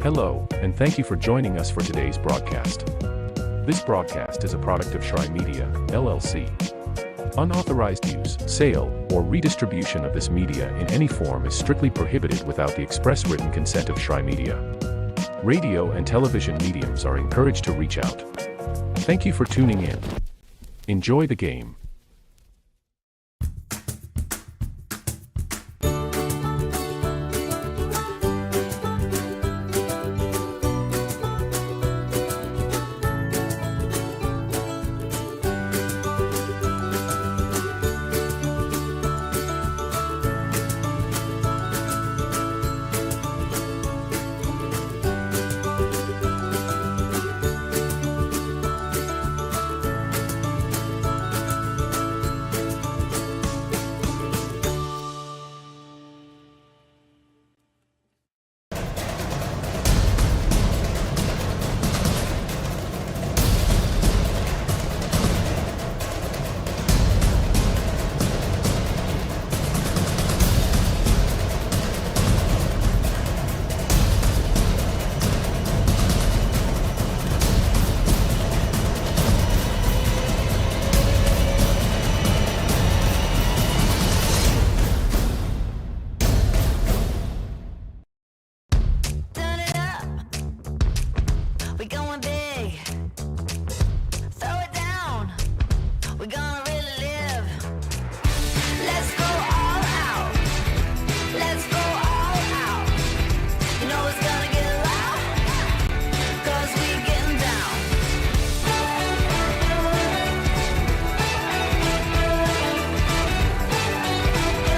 Hello, and thank you for joining us for today's broadcast. This broadcast is a product of Shry Media, LLC. Unauthorized use, sale, or redistribution of this media in any form is strictly prohibited without the express written consent of Shry Media. Radio and television mediums are encouraged to reach out. Thank you for tuning in. Enjoy the game.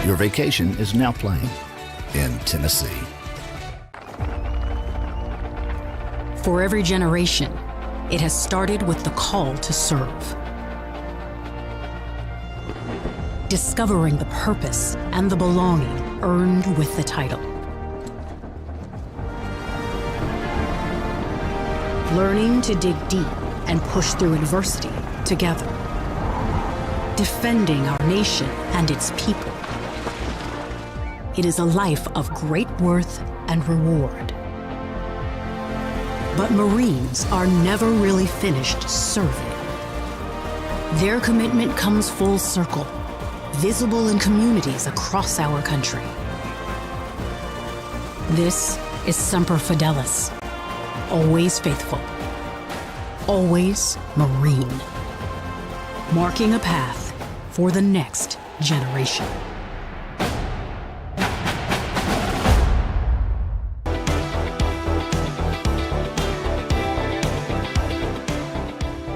Your vacation is now playing in Tennessee. For every generation, it has started with the call to serve. Discovering the purpose and the belonging earned with the title. Learning to dig deep and push through adversity together. Defending our nation and its people. It is a life of great worth and reward. But Marines are never really finished serving. Their commitment comes full circle, visible in communities across our country. This is Semper Fidelis, always faithful, always Marine, marking a path for the next generation.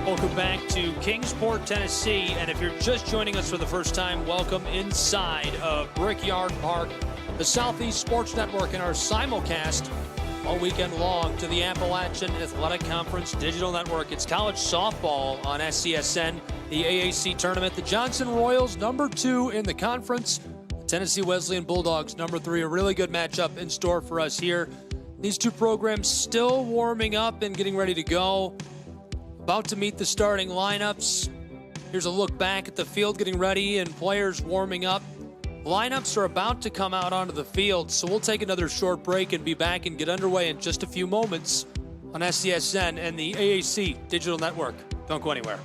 Welcome back to Kingsport, Tennessee, and if you're just joining us for the first time, welcome inside of Brickyard Park, the Southeast Sports Network, and our simulcast all weekend long to the Appalachian Athletic Conference Digital Network. It's college softball on SCSN, the AAC tournament. The Johnson Royals, #2 in the conference. The Tennessee Wesleyan Bulldogs, #3. A really good matchup in store for us here. These two programs still warming up and getting ready to go. About to meet the starting lineups. Here's a look back at the field getting ready and players warming up. Lineups are about to come out onto the field, so we'll take another short break and be back and get underway in just a few moments on SCSN and the AAC Digital Network. Don't go anywhere.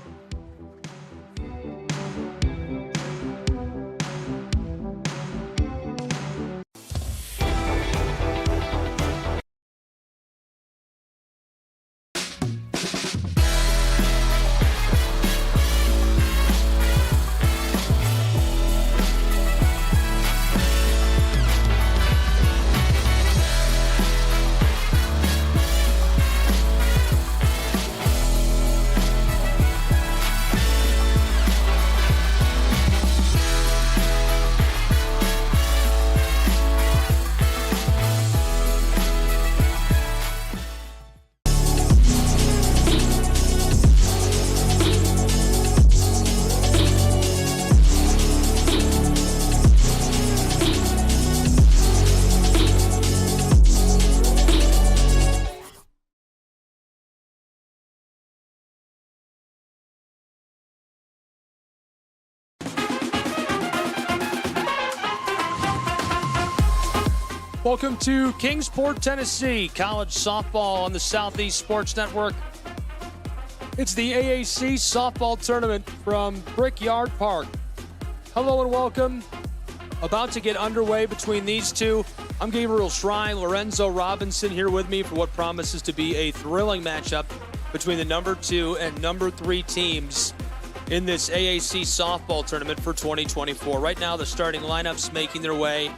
Welcome to Kingsport, Tennessee, college softball on the Southeast Sports Network. It's the AAC softball tournament from Brickyard Park. Hello and welcome. About to get underway between these two. I'm Gabriel Schrei, Lorenzo Robinson here with me for what promises to be a thrilling matchup between the number 2 and number 3 teams in this AAC softball tournament for 2024. Right now, the starting lineups making their way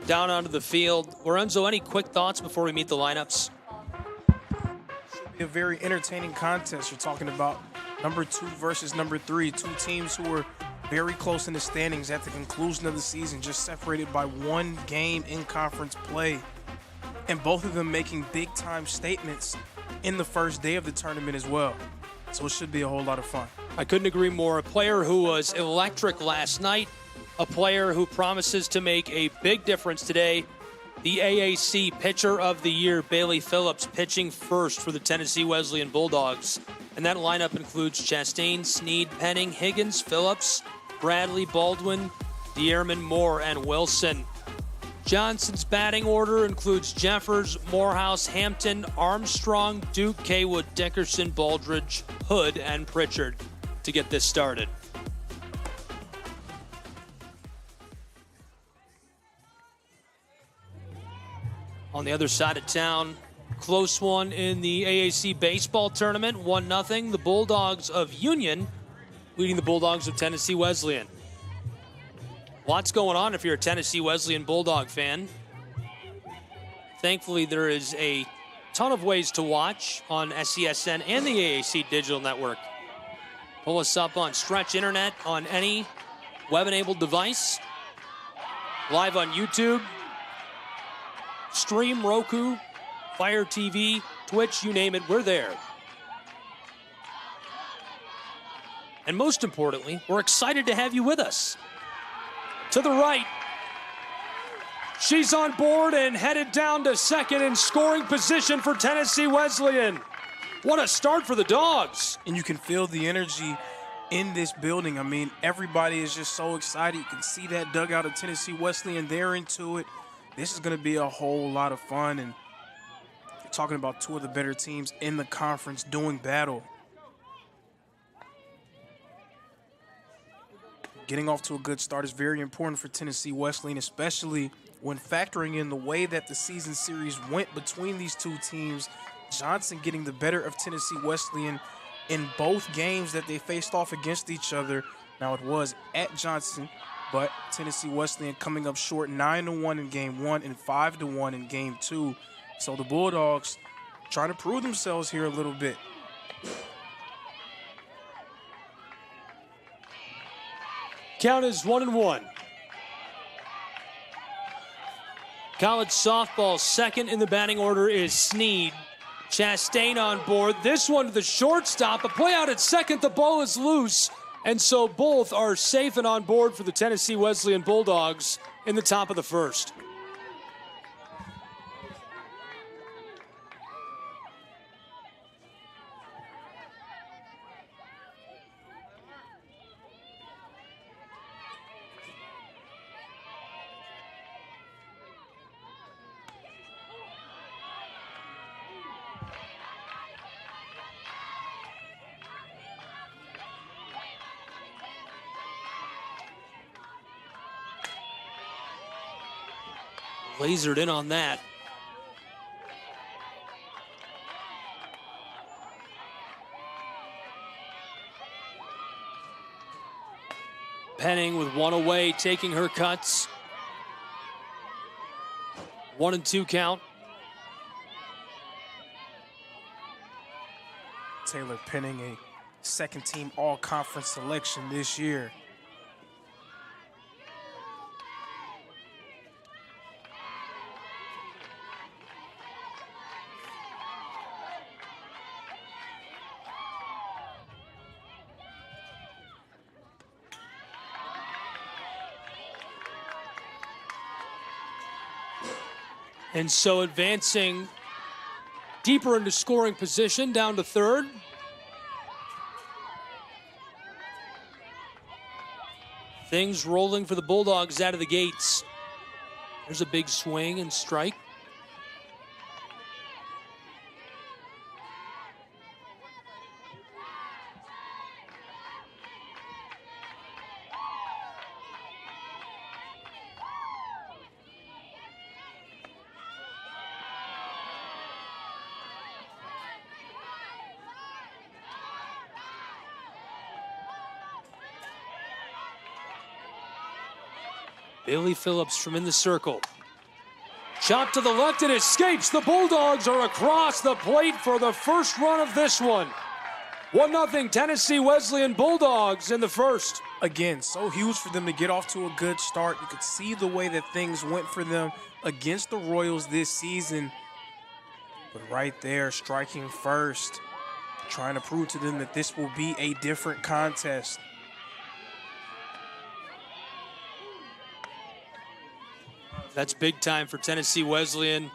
down onto the field. Lorenzo, any quick thoughts before we meet the lineups? Should be a very entertaining contest. You're talking about number 2 versus number 3, two teams who were very close in the standings at the conclusion of the season, just separated by one game in conference play, and both of them making big-time statements in the first day of the tournament as well. So it should be a whole lot of fun. I couldn't agree more. A player who was electric last night, a player who promises to make a big difference today. The AAC Pitcher of the Year, Bailey Phillips, pitching first for the Tennessee Wesleyan Bulldogs. And that lineup includes Chastain, Sneed, Penning, Higgins, Phillips, Bradley, Baldwin, Dearman, Moore, and Wilson. Johnson's batting order includes Jeffers, Morehouse, Hampton, Armstrong, Duke, Kaywood, Dickerson, Baldridge, Hood, and Pritchard to get this started. On the other side of town, close one in the AAC baseball tournament, 1-0. The Bulldogs of Union leading the Bulldogs of Tennessee Wesleyan. Lots going on if you're a Tennessee Wesleyan Bulldog fan. Thankfully, there is a ton of ways to watch on SCSN and the AAC Digital Network. Pull us up on Stretch Internet on any web-enabled device. Live on YouTube. Stream, Roku, Fire TV, Twitch, you name it, we're there. And most importantly, we're excited to have you with us. To the right, she's on board and headed down to second in scoring position for Tennessee Wesleyan. What a start for the Dogs. And you can feel the energy in this building. I mean, everybody is just so excited. You can see that dugout of Tennessee Wesleyan. They're into it. This is going to be a whole lot of fun, and you're talking about two of the better teams in the conference doing battle. Getting off to a good start is very important for Tennessee Wesleyan, especially when factoring in the way that the season series went between these two teams. Johnson getting the better of Tennessee Wesleyan in both games that they faced off against each other. Now, it was at Johnson, but Tennessee Wesleyan coming up short 9-1 in game 1 and 5-1 in game 2. So the Bulldogs trying to prove themselves here a little bit. Count is 1-1. College softball, second in the batting order is Sneed. Chastain on board. This one to the shortstop. A play out at second. The ball is loose. And so both are safe and on board for the Tennessee Wesleyan Bulldogs in the top of the first. lasered in on that. Penning with one away, taking her cuts. 1-2 count. Taylor Penning, a second-team all-conference selection this year. And so advancing deeper into scoring position, down to third. Things rolling for the Bulldogs out of the gates. There's a big swing and strike. Bailey Phillips from in the circle. Shot to the left, it escapes. The Bulldogs are across the plate for the first run of this one. 1-0 Tennessee Wesleyan Bulldogs in the first. Again, so huge for them to get off to a good start. You could see the way that things went for them against the Royals this season. But right there, striking first, trying to prove to them that this will be a different contest. That's big time for Tennessee Wesleyan.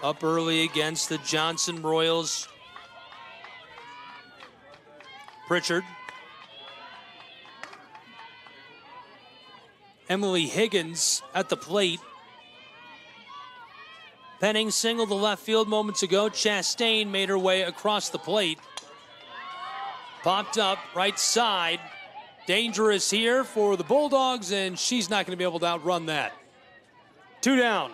Up early against the Johnson Royals. Pritchard. Emily Higgins at the plate. Penning singled the left field moments ago. Chastain made her way across the plate. Popped up right side. Dangerous here for the Bulldogs, and she's not going to be able to outrun that. 2 down.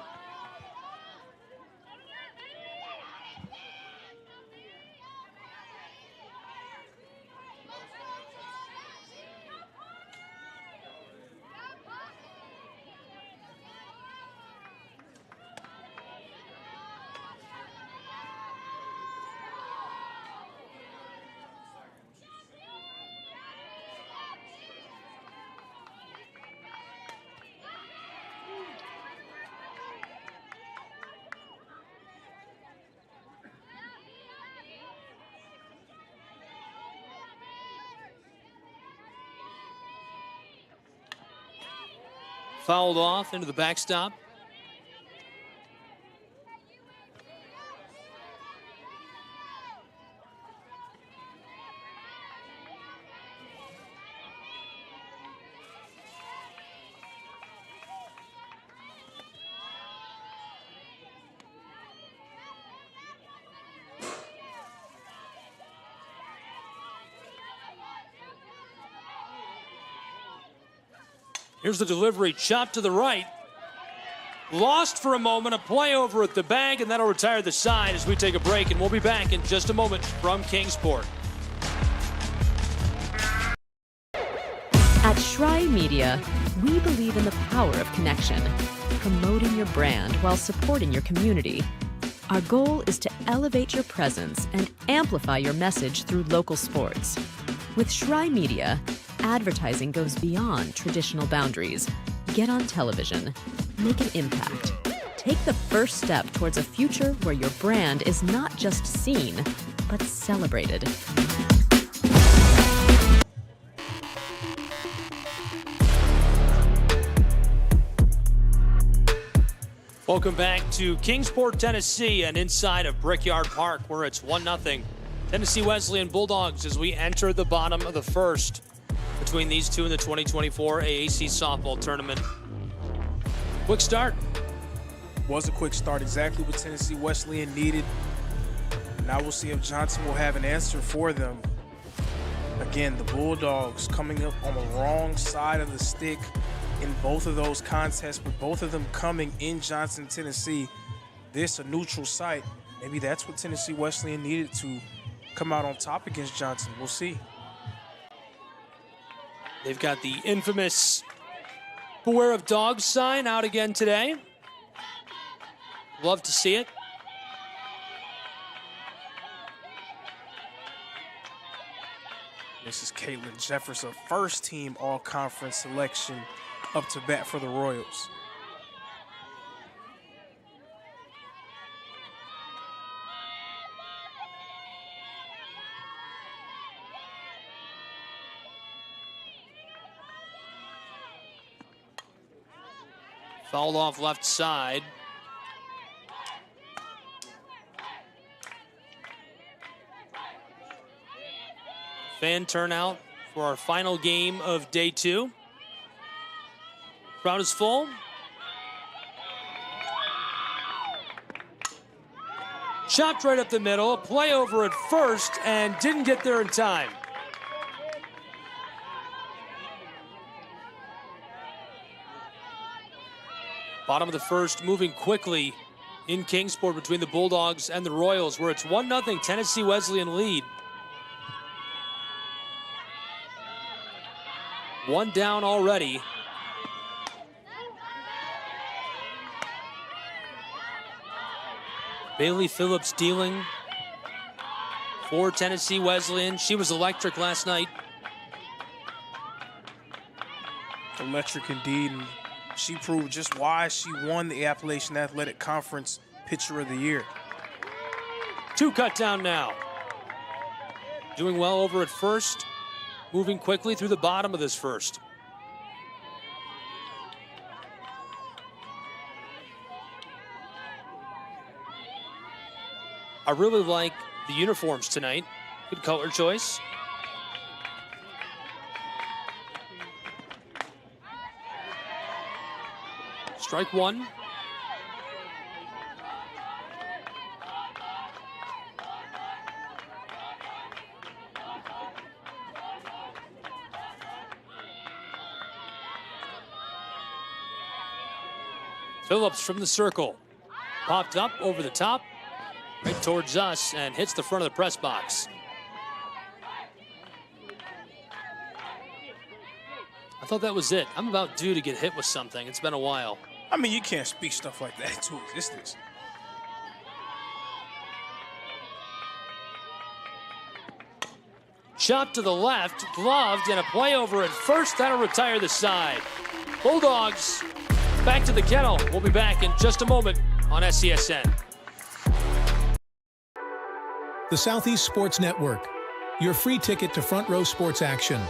Fouled off into the backstop. Here's the delivery, chopped to the right. Lost for a moment, a play over at the bag, and that'll retire the side as we take a break, and we'll be back in just a moment from Kingsport. At Shry Media, we believe in the power of connection, promoting your brand while supporting your community. Our goal is to elevate your presence and amplify your message through local sports. With Shry Media, advertising goes beyond traditional boundaries. Get on television. Make an impact. Take the first step towards a future where your brand is not just seen, but celebrated. Welcome back to Kingsport, Tennessee, and inside of Brickyard Park, where it's 1-0 Tennessee Wesleyan Bulldogs as we enter the bottom of the first between these two in the 2024 AAC softball tournament. Quick start. Was a quick start, exactly what Tennessee Wesleyan needed. Now we'll see if Johnson will have an answer for them. Again, the Bulldogs coming up on the wrong side of the stick. in both of those contests, with both of them coming in Johnson, Tennessee. This, a neutral site, maybe that's what Tennessee Wesleyan needed to come out on top against Johnson. We'll see. They've got the infamous Beware of Dogs sign out again today. Love to see it. This is Caitlin Jeffers, a first-team all-conference selection, up to bat for the Royals. Fouled off left side. Fan turnout for our final game of day 2. Crowd is full. Chopped right up the middle, play over at first, and didn't get there in time. Bottom of the first, moving quickly in Kingsport between the Bulldogs and the Royals, where it's 1-0 Tennessee Wesleyan lead. One down already. Bailey Phillips dealing for Tennessee Wesleyan. She was electric last night. Electric indeed. And she proved just why she won the Appalachian Athletic Conference Pitcher of the Year. 2 cut down now. Doing well over at first. Moving quickly through the bottom of this first. I really like the uniforms tonight. Good color choice. Strike one. Phillips from the circle. Popped up over the top, right towards us, and hits the front of the press box. I thought that was it. I'm about due to get hit with something. It's been a while. I mean, you can't speak stuff like that to existence. Chop to the left, gloved, and a play over at first. That'll retire the side. Bulldogs back to the kennel. We'll be back in just a moment on SCSN. The Southeast Sports Network, your free ticket to front row sports action.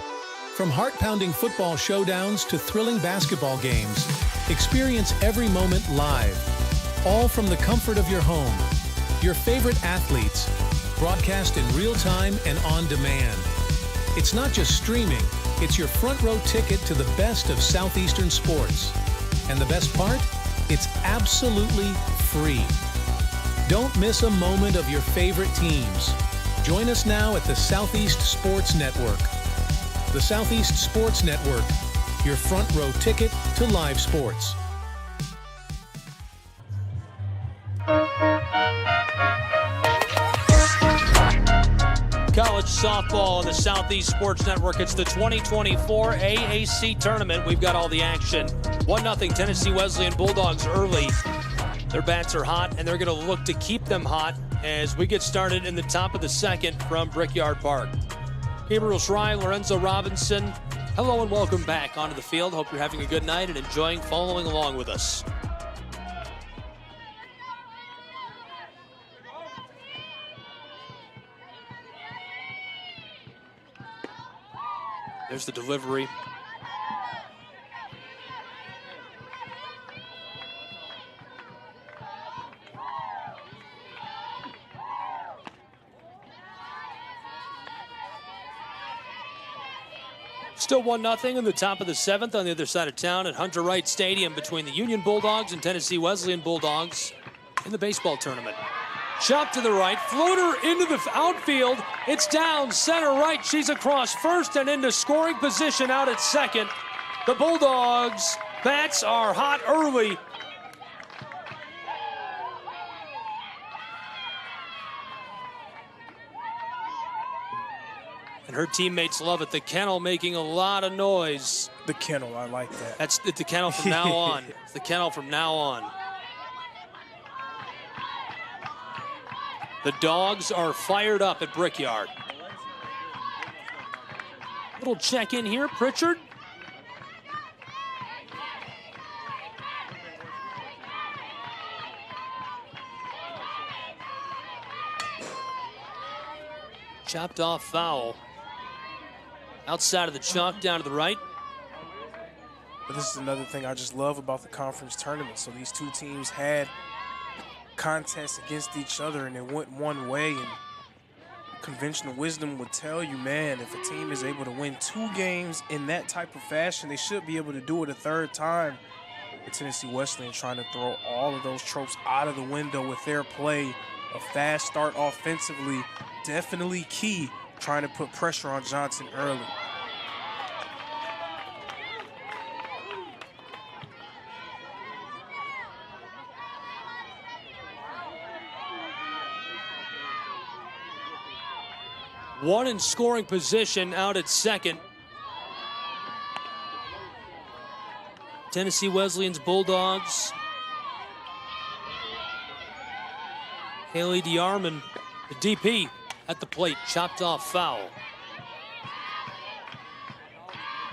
From heart-pounding football showdowns to thrilling basketball games, experience every moment live, all from the comfort of your home. Your favorite athletes, broadcast in real time and on demand. It's not just streaming, it's your front row ticket to the best of Southeastern sports. And the best part? It's absolutely free. Don't miss a moment of your favorite teams. Join us now at the Southeast Sports Network. The Southeast Sports Network, your front row ticket to live sports. College softball on the Southeast Sports Network. It's the 2024 AAC tournament. We've got all the action. 1-0 Tennessee Wesleyan Bulldogs early. Their bats are hot, and they're going to look to keep them hot as we get started in the top of the second from Brickyard Park. Gabriel Schrei, Lorenzo Robinson, hello and welcome back onto the field. Hope you're having a good night and enjoying following along with us. There's the delivery. Still 1-0 in the top of the seventh on the other side of town at Hunter Wright Stadium between the Union Bulldogs and Tennessee Wesleyan Bulldogs in the baseball tournament. Chop to the right, floater into the outfield. It's down center right. She's across first and into scoring position out at second. The Bulldogs' bats are hot early. And her teammates love it. The kennel making a lot of noise. The kennel, I like that. That's the kennel from now on. It's the kennel from now on. The Dogs are fired up at Brickyard. Little check in here, Pritchard. Chopped off foul. Outside of the chalk, down to the right. But this is another thing I just love about the conference tournament. So these two teams had contests against each other, and it went one way. And conventional wisdom would tell you, man, if a team is able to win 2 games in that type of fashion, they should be able to do it a third time. The Tennessee Wesleyan trying to throw all of those tropes out of the window with their play. A fast start offensively, definitely key, trying to put pressure on Johnson early. One in scoring position out at second. Tennessee Wesleyan's Bulldogs. Haley DeArmond, the DP, at the plate, chopped off foul.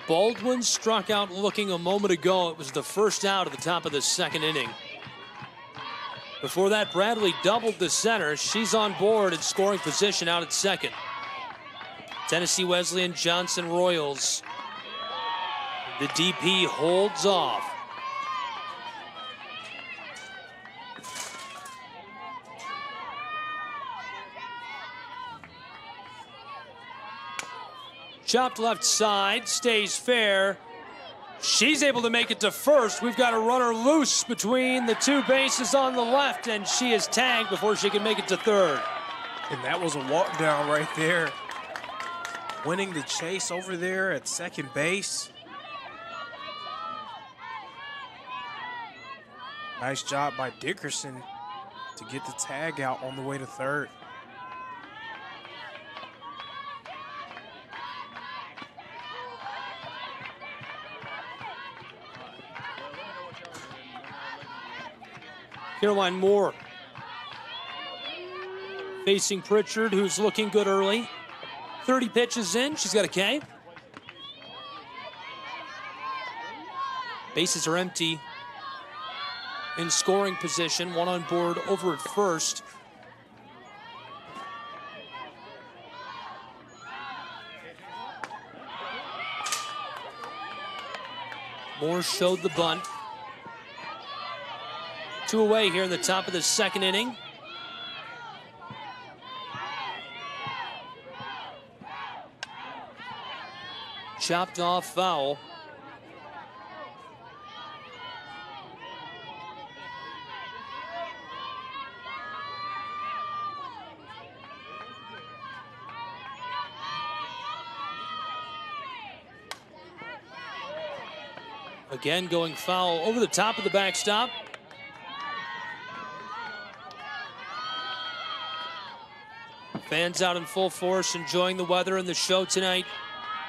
Baldwin struck out looking a moment ago. It was the first out at the top of the second inning. Before that, Bradley doubled the center. She's on board in scoring position out at second. Tennessee Wesleyan Johnson Royals. The DP holds off. Chopped left side, stays fair. She's able to make it to first. We've got a runner loose between the 2 bases on the left, and she is tagged before she can make it to third. And that was a walk down right there. Winning the chase over there at second base. Nice job by Dickerson to get the tag out on the way to third. Caroline Moore facing Pritchard, who's looking good early. 30 pitches in, she's got a K. Bases are empty. In scoring position, one on board over at first. Moore showed the bunt. 2 away here in the top of the second inning. Chopped off foul. Again going foul over the top of the backstop. Fans out in full force enjoying the weather and the show tonight.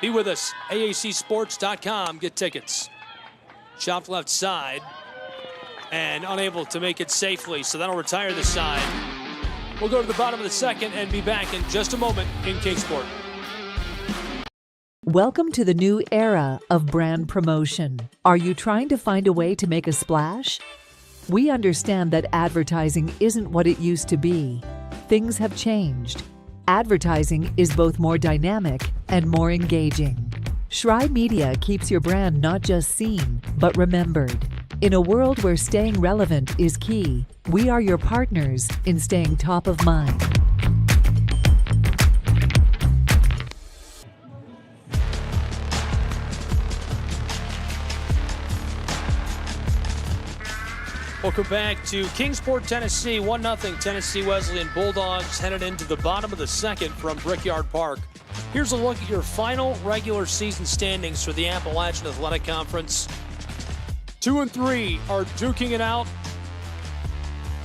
Be with us, AACsports.com, get tickets. Chopped left side and unable to make it safely, so that'll retire the side. We'll go to the bottom of the second and be back in just a moment in Kingsport. Welcome to the new era of brand promotion. Are you trying to find a way to make a splash? We understand that advertising isn't what it used to be. Things have changed. Advertising is both more dynamic and more engaging. Schrei Media keeps your brand not just seen, but remembered. In a world where staying relevant is key, we are your partners in staying top of mind. Welcome back to Kingsport, Tennessee. 1-0 Tennessee Wesleyan Bulldogs headed into the bottom of the second from Brickyard Park. Here's a look at your final regular season standings for the Appalachian Athletic Conference. 2 and 3 are duking it out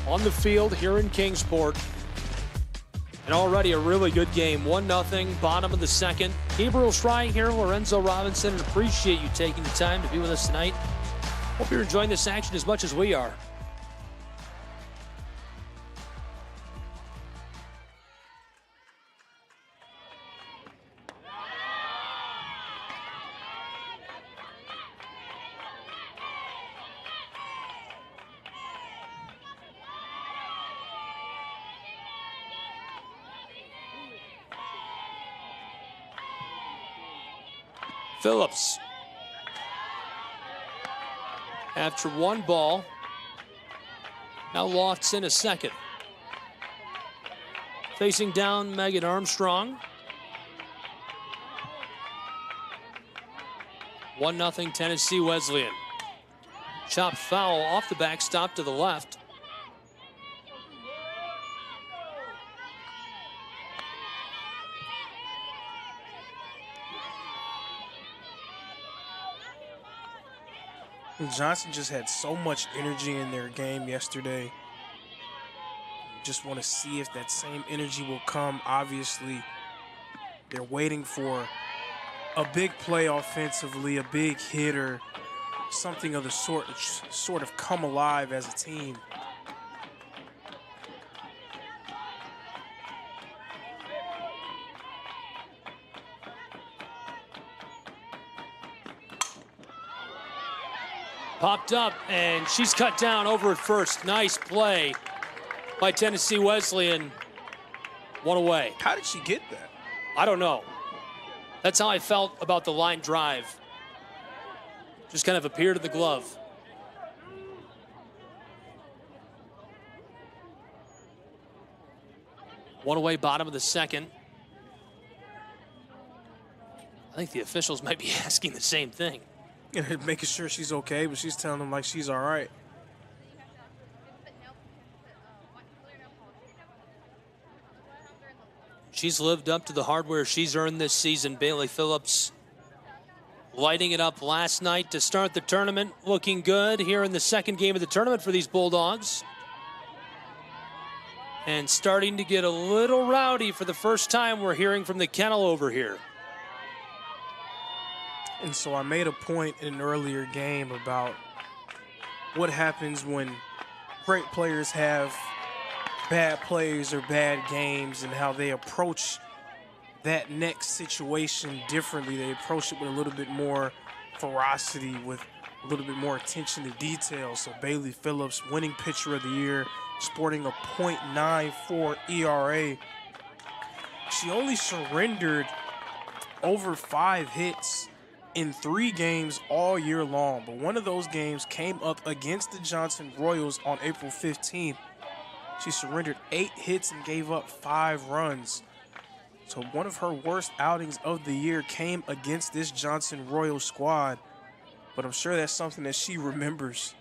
on the field here in Kingsport. And already a really good game. 1-0, bottom of the second. Gabriel Schrei here, Lorenzo Robinson, and appreciate you taking the time to be with us tonight. Hope you're enjoying this action as much as we are. Phillips. After one ball, now lofts in a second. Facing down Megan Armstrong. 1-0 Tennessee Wesleyan. Chopped foul off the backstop to the left. Johnson just had so much energy in their game yesterday. Just want to see if that same energy will come. Obviously, they're waiting for a big play offensively, a big hitter, something of the sort of come alive as a team. Popped up, and she's cut down over at first. Nice play by Tennessee Wesleyan. One away. How did she get that? I don't know. That's how I felt about the line drive. Just kind of appeared in the glove. One away, bottom of the second. I think the officials might be asking the same thing. Making sure she's okay, but she's telling them like she's all right. She's lived up to the hardware she's earned this season. Bailey Phillips lighting it up last night to start the tournament. Looking good here in the second game of the tournament for these Bulldogs. And starting to get a little rowdy for the first time we're hearing from the kennel over here. And so I made a point in an earlier game about what happens when great players have bad plays or bad games and how they approach that next situation differently. They approach it with a little bit more ferocity, with a little bit more attention to detail. So Bailey Phillips, winning pitcher of the year, sporting a .94 ERA. She only surrendered over 5 hits in 3 games all year long, but one of those games came up against the Johnson Royals on April 15th. She surrendered 8 hits and gave up 5 runs. So one of her worst outings of the year came against this Johnson Royals squad, but I'm sure that's something that she remembers.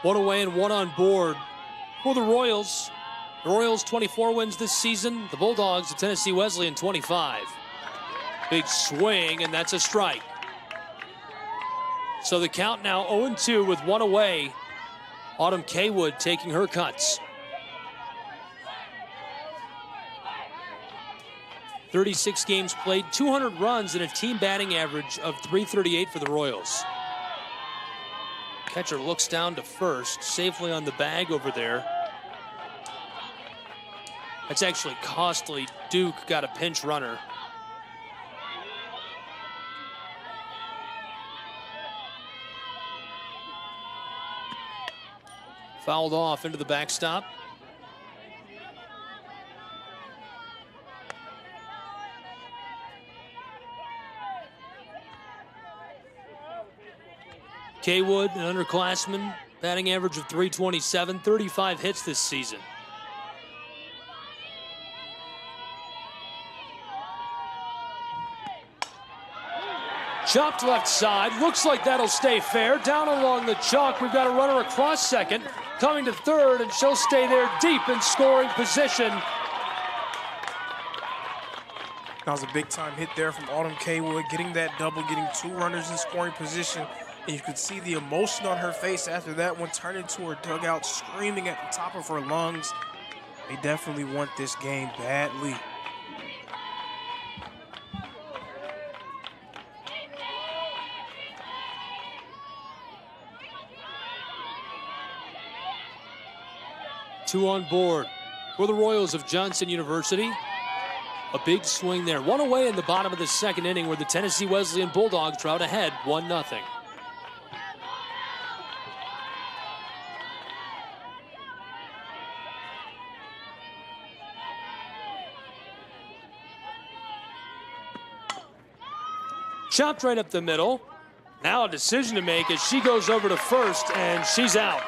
One away and one on board for the Royals. The Royals 24 wins this season. The Bulldogs of Tennessee Wesleyan 25. Big swing, and that's a strike. So the count now 0-2 with one away. Autumn Kaywood taking her cuts. 36 games played, 200 runs, and a team batting average of .338 for the Royals. Catcher looks down to first, safely on the bag over there. That's actually costly. Duke got a pinch runner. Fouled off into the backstop. Kaywood, an underclassman, batting average of .327, 35 hits this season. Chopped left side. Looks like that'll stay fair. Down along the chalk, we've got a runner across second. Coming to third, and she'll stay there deep in scoring position. That was a big-time hit there from Autumn Kaywood, getting that double, getting 2 runners in scoring position. And you could see the emotion on her face after that one, turning to her dugout, screaming at the top of her lungs. They definitely want this game badly. Two on board for the Royals of Johnson University. A big swing there. One away in the bottom of the second inning where the Tennessee Wesleyan Bulldogs are out ahead 1-0. Chopped right up the middle. Now a decision to make as she goes over to first, and she's out.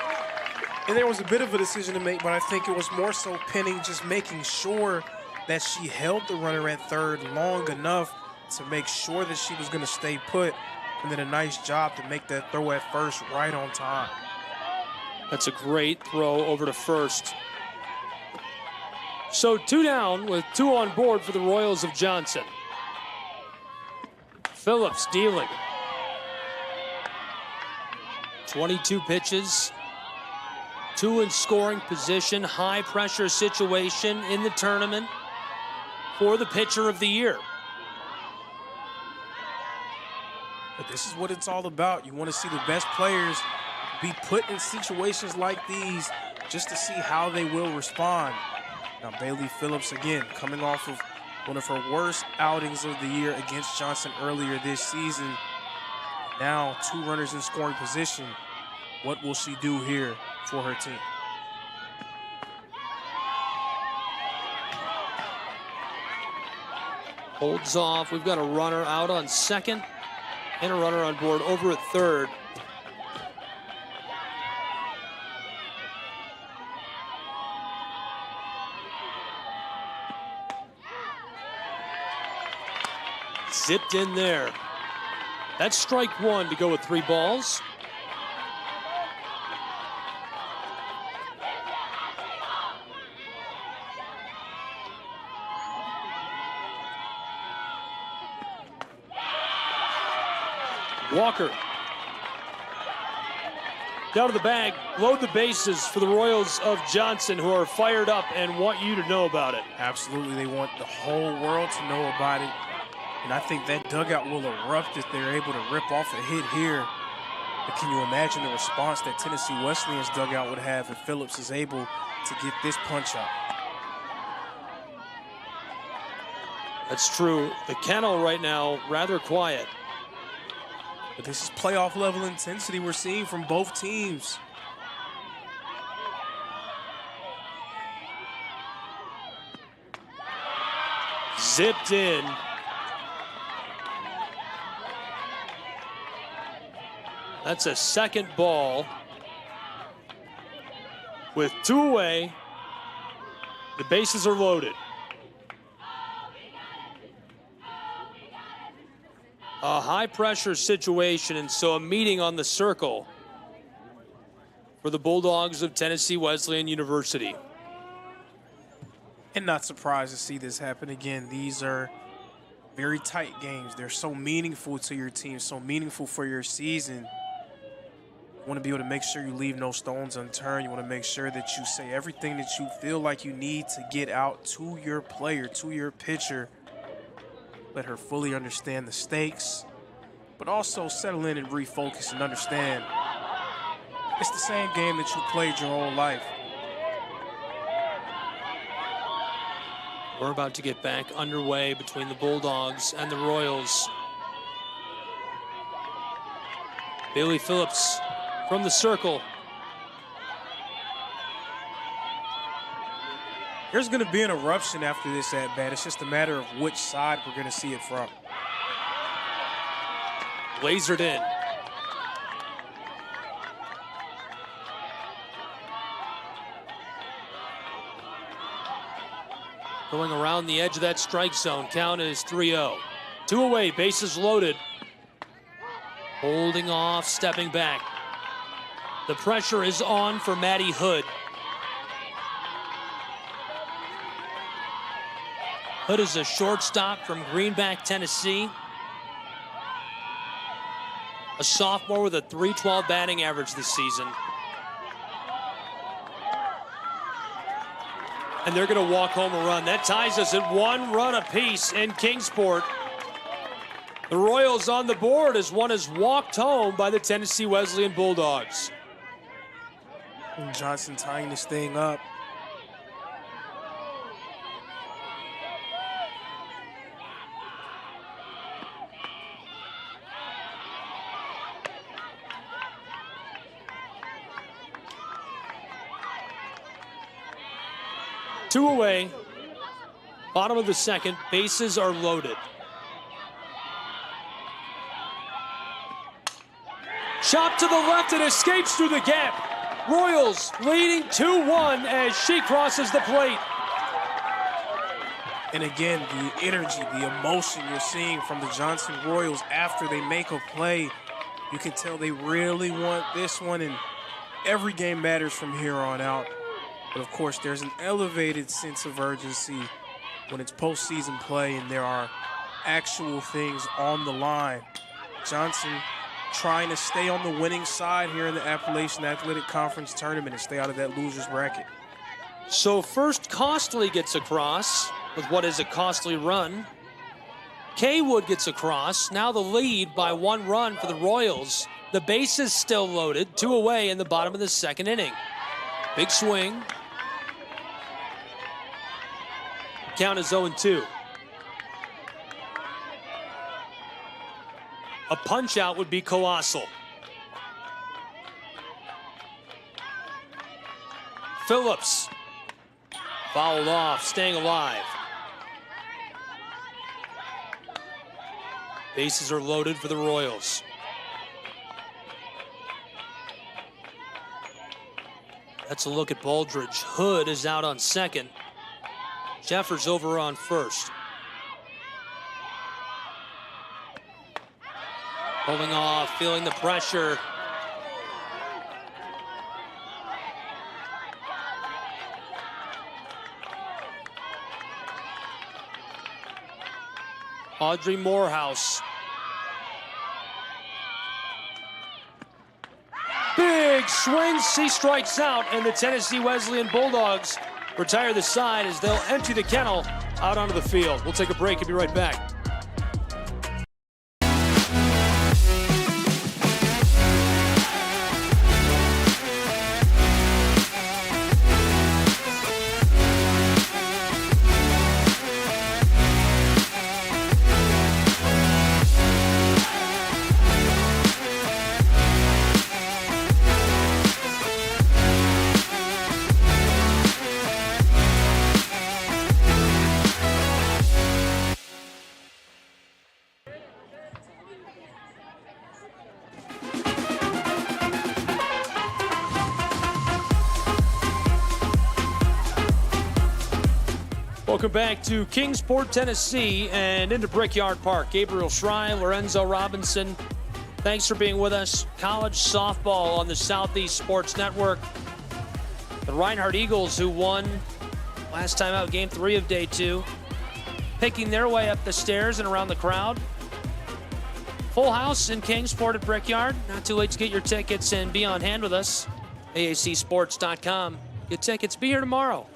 And there was a bit of a decision to make, but I think it was more so Penning just making sure that she held the runner at third long enough to make sure that she was going to stay put, and then a nice job to make that throw at first right on time. That's a great throw over to first. So 2 down with 2 on board for the Royals of Johnson. Phillips dealing. 22 pitches. 2 in scoring position, high pressure situation in the tournament for the pitcher of the year. But this is what it's all about. You want to see the best players be put in situations like these just to see how they will respond. Now Bailey Phillips again coming off of one of her worst outings of the year against Johnson earlier this season. Now 2 runners in scoring position. What will she do here for her team? Holds off. We've got a runner out on second and a runner on board over at third. Zipped in there. That's strike 1 to go with 3 balls. Walker. Down to the bag, load the bases for the Royals of Johnson, who are fired up and want you to know about it. Absolutely, they want the whole world to know about it. And I think that dugout will erupt if they're able to rip off a hit here. But can you imagine the response that Tennessee Wesleyan's dugout would have if Phillips is able to get this punch out? That's true. The kennel right now, rather quiet. But this is playoff level intensity we're seeing from both teams. Zipped in. That's a second ball. With 2 away, the bases are loaded. A high-pressure situation, and so a meeting on the circle for the Bulldogs of Tennessee Wesleyan University. And not surprised to see this happen again. These are very tight games. They're so meaningful to your team, so meaningful for your season. You want to be able to make sure you leave no stones unturned. You want to make sure that you say everything that you feel like you need to get out to your player, to your pitcher. Let her fully understand the stakes, but also settle in and refocus and understand It's the same game that you played your whole life. We're about to get back underway between the Bulldogs and the Royals. Bailey Phillips from the circle. There's going to be an eruption after this at-bat. It's just a matter of which side we're going to see it from. Lasered in. Going around the edge of that strike zone. Count is 3-0. 2 away, bases loaded. Holding off, stepping back. The pressure is on for Matty Hood. Hood is a shortstop from Greenback, Tennessee. A sophomore with a .312 batting average this season. And they're going to walk home a run. That ties us at 1 run apiece in Kingsport. The Royals on the board as one is walked home by the Tennessee Wesleyan Bulldogs. And Johnson tying this thing up. Two away, bottom of the second, bases are loaded. Shot to the left, and escapes through the gap. Royals leading 2-1 as she crosses the plate. And again, the energy, the emotion you're seeing from the Johnson Royals after they make a play, you can tell they really want this one, and every game matters from here on out. But of course, there's an elevated sense of urgency when it's postseason play and there are actual things on the line. Johnson trying to stay on the winning side here in the Appalachian Athletic Conference tournament and stay out of that loser's bracket. So first Costley gets across with what is a costly run. Kaywood gets across. Now the lead by 1 run for the Royals. The bases still loaded. 2 away in the bottom of the second inning. Big swing. Count is 0-2. A punch out would be colossal. Phillips fouled off, staying alive. Bases are loaded for the Royals. That's a look at Baldridge. Hood is out on second. Jeffers over on first. Holding off, feeling the pressure. Audrey Morehouse. Big swing, she strikes out, and the Tennessee Wesleyan Bulldogs retire the side as they'll empty the kennel out onto the field. We'll take a break and be right back. Welcome back to Kingsport, Tennessee, and into Brickyard Park. Gabriel Schrei, Lorenzo Robinson, thanks for being with us. College softball on the Southeast Sports Network. The Reinhardt Eagles, who won last time out, game 3 of day 2, picking their way up the stairs and around the crowd. Full house in Kingsport at Brickyard. Not too late to get your tickets and be on hand with us. AACsports.com. Get tickets. Be here tomorrow.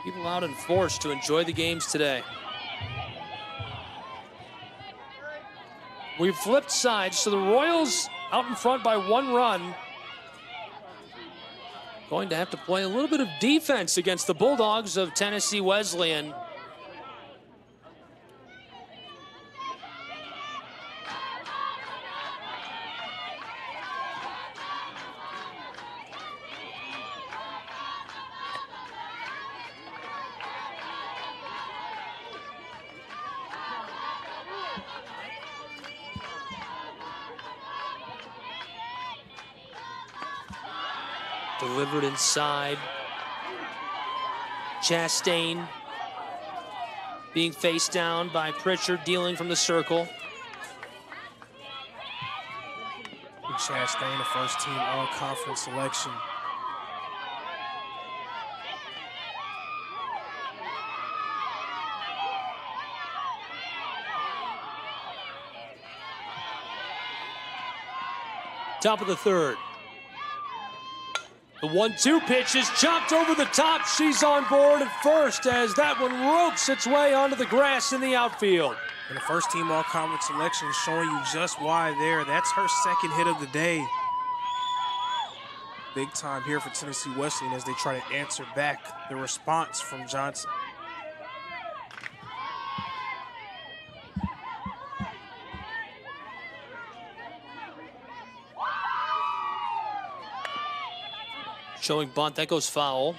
People out in force to enjoy the games today. We've flipped sides, so the Royals out in front by 1 run. Going to have to play a little bit of defense against the Bulldogs of Tennessee Wesleyan. Delivered inside. Chastain being faced down by Pritchard, dealing from the circle. Chastain, the first team all-conference selection. Top of the third. The 1-2 pitch is chopped over the top. She's on board at first as that one ropes its way onto the grass in the outfield. And the first team all-conference selection showing you just why there. That's her second hit of the day. Big time here for Tennessee Wesleyan as they try to answer back the response from Johnson. Showing bunt, that goes foul.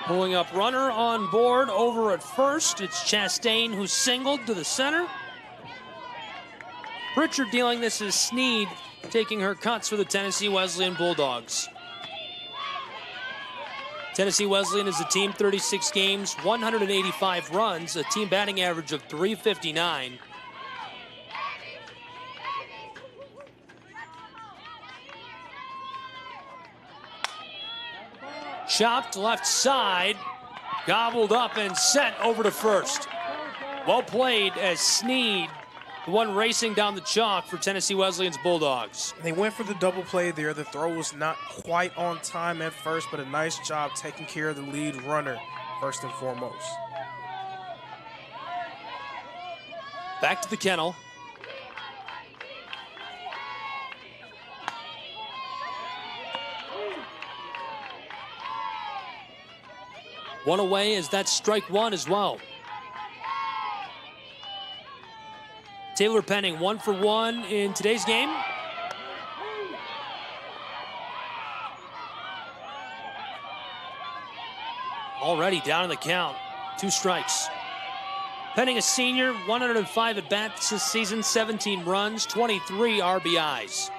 Pulling up runner on board over at first. It's Chastain who singled to the center. Pritchard dealing this as Sneed taking her cuts for the Tennessee Wesleyan Bulldogs. Tennessee Wesleyan is a team 36 games, 185 runs, a team batting average of .359. Chopped left side, gobbled up and set over to first. Well played as Sneed, the one racing down the chalk for Tennessee Wesleyan's Bulldogs. They went for the double play there. The throw was not quite on time at first, but a nice job taking care of the lead runner first and foremost. Back to the kennel. One away as that's strike one as well. Taylor Penning 1 for 1 in today's game. Already down in the count, 2 strikes. Penning, a senior, 105 at bats this season, 17 runs, 23 RBIs.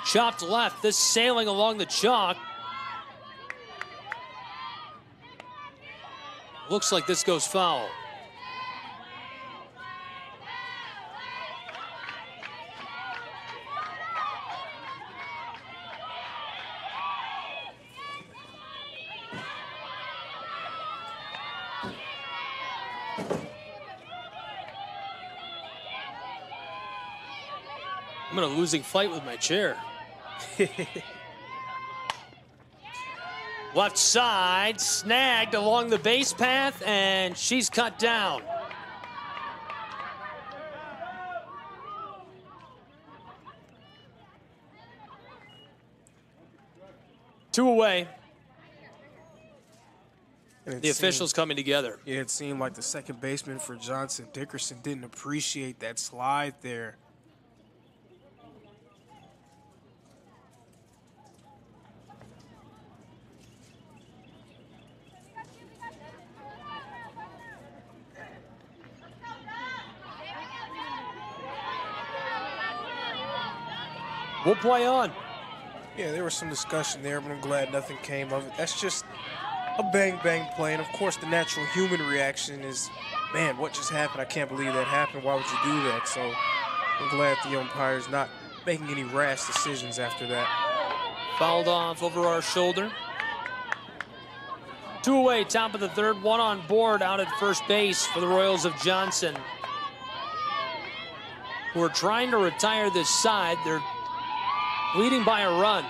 Chopped left, this sailing along the chalk. Looks like this goes foul. I'm in a losing fight with my chair. Left side, snagged along the base path, and she's cut down. Two away. The officials coming together. Yeah, it seemed like the second baseman for Johnson, Dickerson, didn't appreciate that slide there. We'll play on. Yeah, there was some discussion there, but I'm glad nothing came of it. That's just a bang-bang play, and of course the natural human reaction is, man, what just happened? I can't believe that happened. Why would you do that? So I'm glad the umpire's not making any rash decisions after that. Fouled off over our shoulder. 2 away, top of the third, 1 on board out at first base for the Royals of Johnson, who are trying to retire this side. They're leading by a run.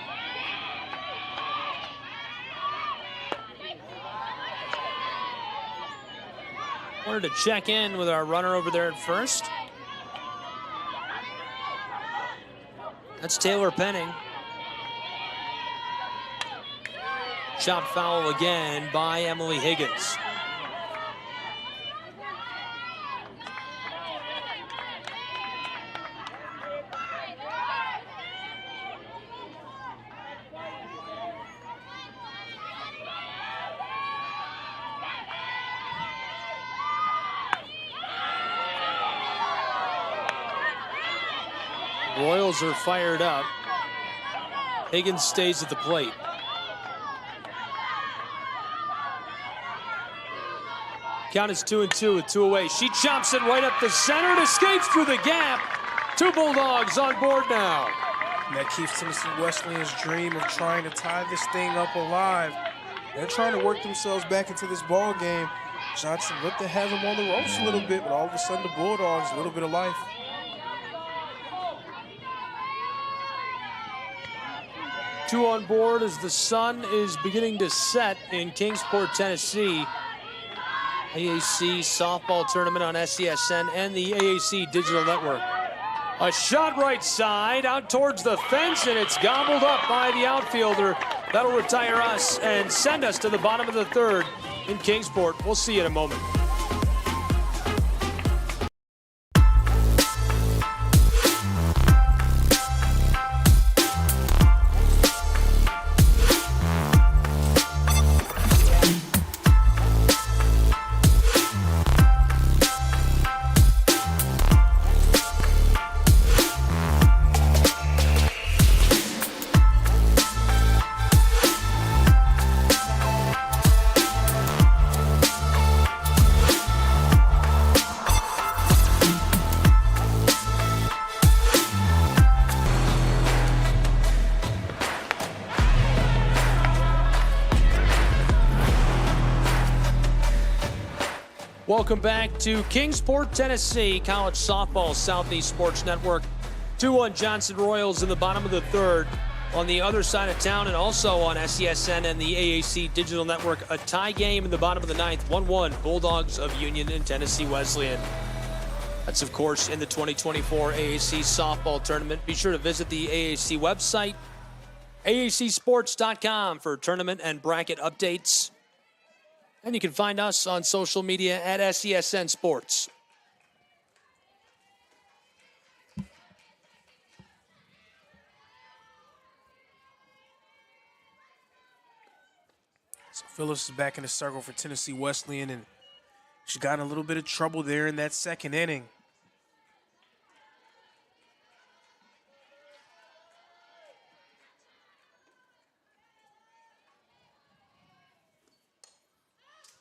Wanted to check in with our runner over there at first. That's Taylor Penning. Shot foul again by Emily Higgins. Royals are fired up. Higgins stays at the plate. Count is 2-2 with 2 away. She chops it right up the center. It escapes through the gap. 2 Bulldogs on board now. And that keeps Tennessee Wesleyan's dream of trying to tie this thing up alive. They're trying to work themselves back into this ball game. Johnson looked to have them on the ropes a little bit, but all of a sudden the Bulldogs, a little bit of life. Two on board as the sun is beginning to set in Kingsport, Tennessee. AAC softball tournament on SCSN and the AAC Digital Network. A shot right side out towards the fence, and it's gobbled up by the outfielder. That'll retire us and send us to the bottom of the third in Kingsport. We'll see you in a moment. Welcome back to Kingsport, Tennessee, college softball, Southeast Sports Network. 2-1 Johnson Royals in the bottom of the third. On the other side of town and also on SCSN and the AAC Digital Network, a tie game in the bottom of the ninth, 1-1 Bulldogs of Union and Tennessee Wesleyan. That's, of course, in the 2024 AAC softball tournament. Be sure to visit the AAC website, aacsports.com, for tournament and bracket updates. And you can find us on social media at SCSN Sports. So Phillips is back in the circle for Tennessee Wesleyan, and she got in a little bit of trouble there in that second inning.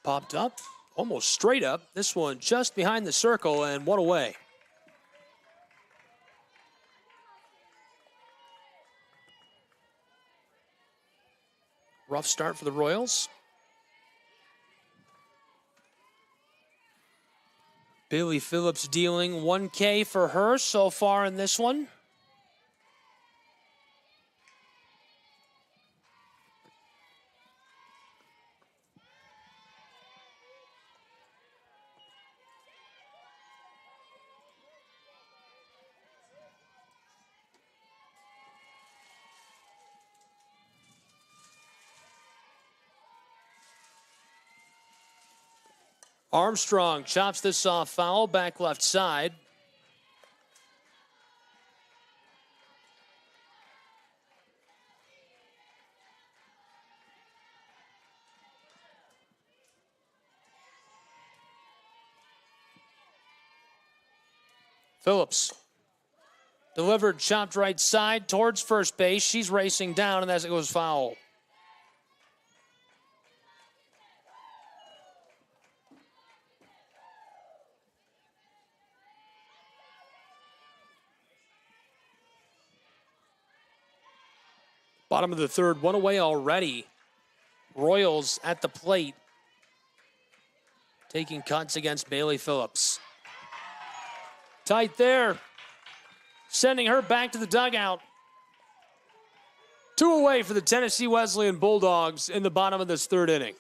Popped up, almost straight up. This one just behind the circle, and one away. Rough start for the Royals. Bailey Phillips dealing $1K for her so far in this one. Armstrong chops this off foul, back left side. Phillips Delivered, chopped right side towards first base. She's racing down, and as it goes foul. Bottom of the third, one away already. Royals at the plate, taking cuts against Bailey Phillips. Tight there, sending her back to the dugout. 2 away for the Tennessee Wesleyan Bulldogs in the bottom of this third inning.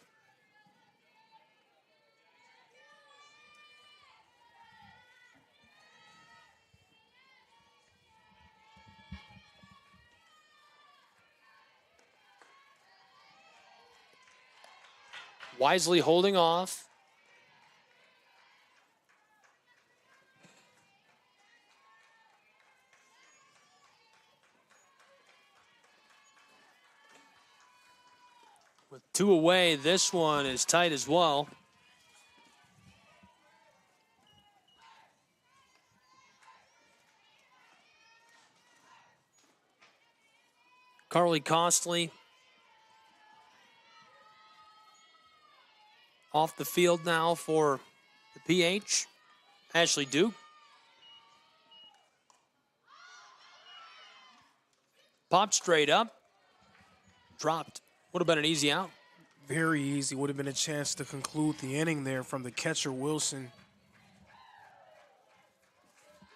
Wisely holding off. With 2 away, this one is tight as well. Carly Costley off the field now for the PH. Ashley Duke. Popped straight up. Dropped. Would have been an easy out. Very easy. Would have been a chance to conclude the inning there from the catcher, Wilson.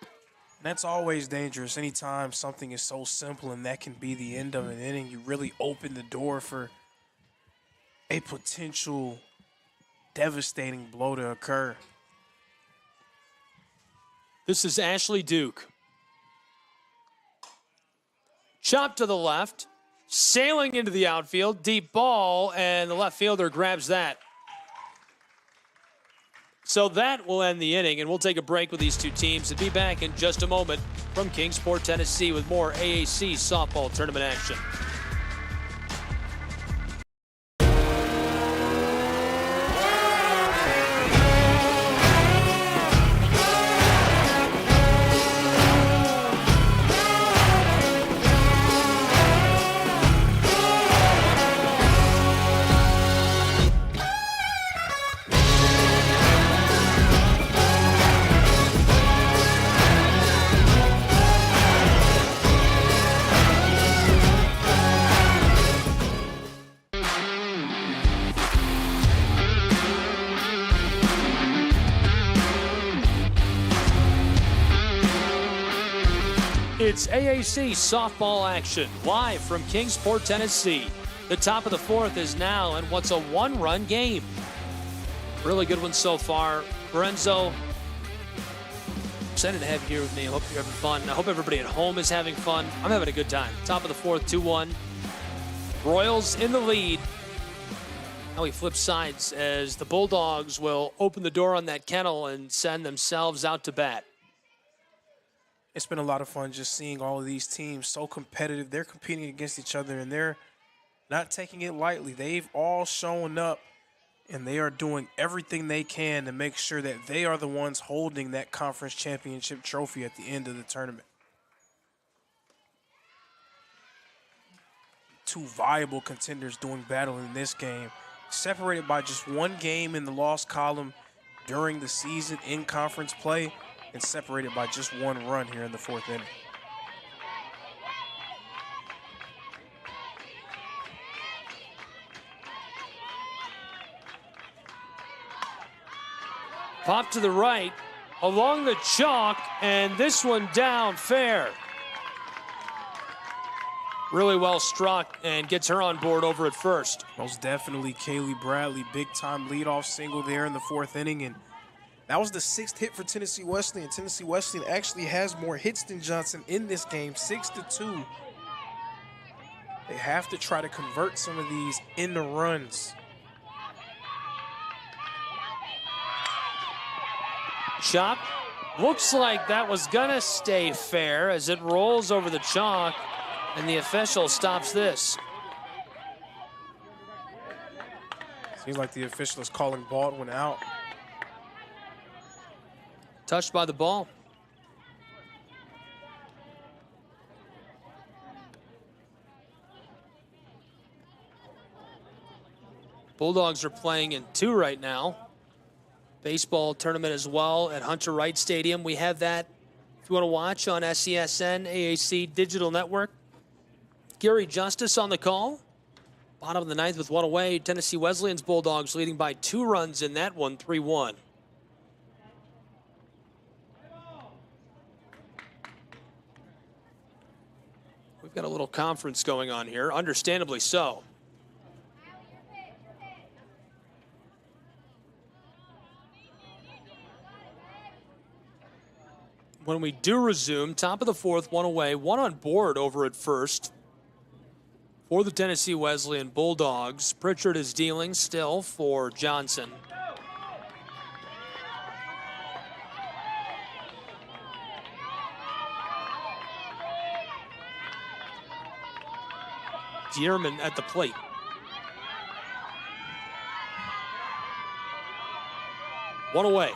And that's always dangerous. Anytime something is so simple and that can be the end of an inning, you really open the door for a potential devastating blow to occur. This is Ashley Duke. Chop to the left, sailing into the outfield, deep ball, and the left fielder grabs that. So that will end the inning, and we'll take a break with these two teams and be back in just a moment from Kingsport, Tennessee with more AAC softball tournament action. It's AAC softball action, live from Kingsport, Tennessee. The top of the fourth is now in what's a one-run game. Really good one so far. Lorenzo, excited to have you here with me. I hope you're having fun. I hope everybody at home is having fun. I'm having a good time. Top of the fourth, 2-1. Royals in the lead. Now we flip sides as the Bulldogs will open the door on that kennel and send themselves out to bat. It's been a lot of fun just seeing all of these teams so competitive. They're competing against each other, and they're not taking it lightly. They've all shown up, and they are doing everything they can to make sure that they are the ones holding that conference championship trophy at the end of the tournament. Two viable contenders doing battle in this game, separated by just one game in the loss column during the season in conference play, and separated by just one run here in the fourth inning. Pop to the right, along the chalk, and this one down fair. Really well struck and gets her on board over at first. Most definitely Kaylee Bradley, big-time leadoff single there in the fourth inning, and that was the 6th hit for Tennessee Wesleyan. Tennessee Wesleyan actually has more hits than Johnson in this game, 6-2. They have to try to convert some of these into runs. Chop. Looks like that was gonna stay fair as it rolls over the chalk, and the official stops this. Seems like the official is calling Baldwin out. Touched by the ball. Bulldogs are playing in 2 right now. Baseball tournament as well at Hunter Wright Stadium. We have that if you want to watch on SESN, AAC Digital Network. Gary Justice on the call. Bottom of the 9th with 1 away. Tennessee Wesleyan's Bulldogs leading by 2 runs in that one, 3-1. We've got a little conference going on here, understandably so. When we do resume, top of the 4th, 1 away, 1 on board over at first. For the Tennessee Wesleyan Bulldogs, Pritchard is dealing still for Johnson. Dierman at the plate. One away.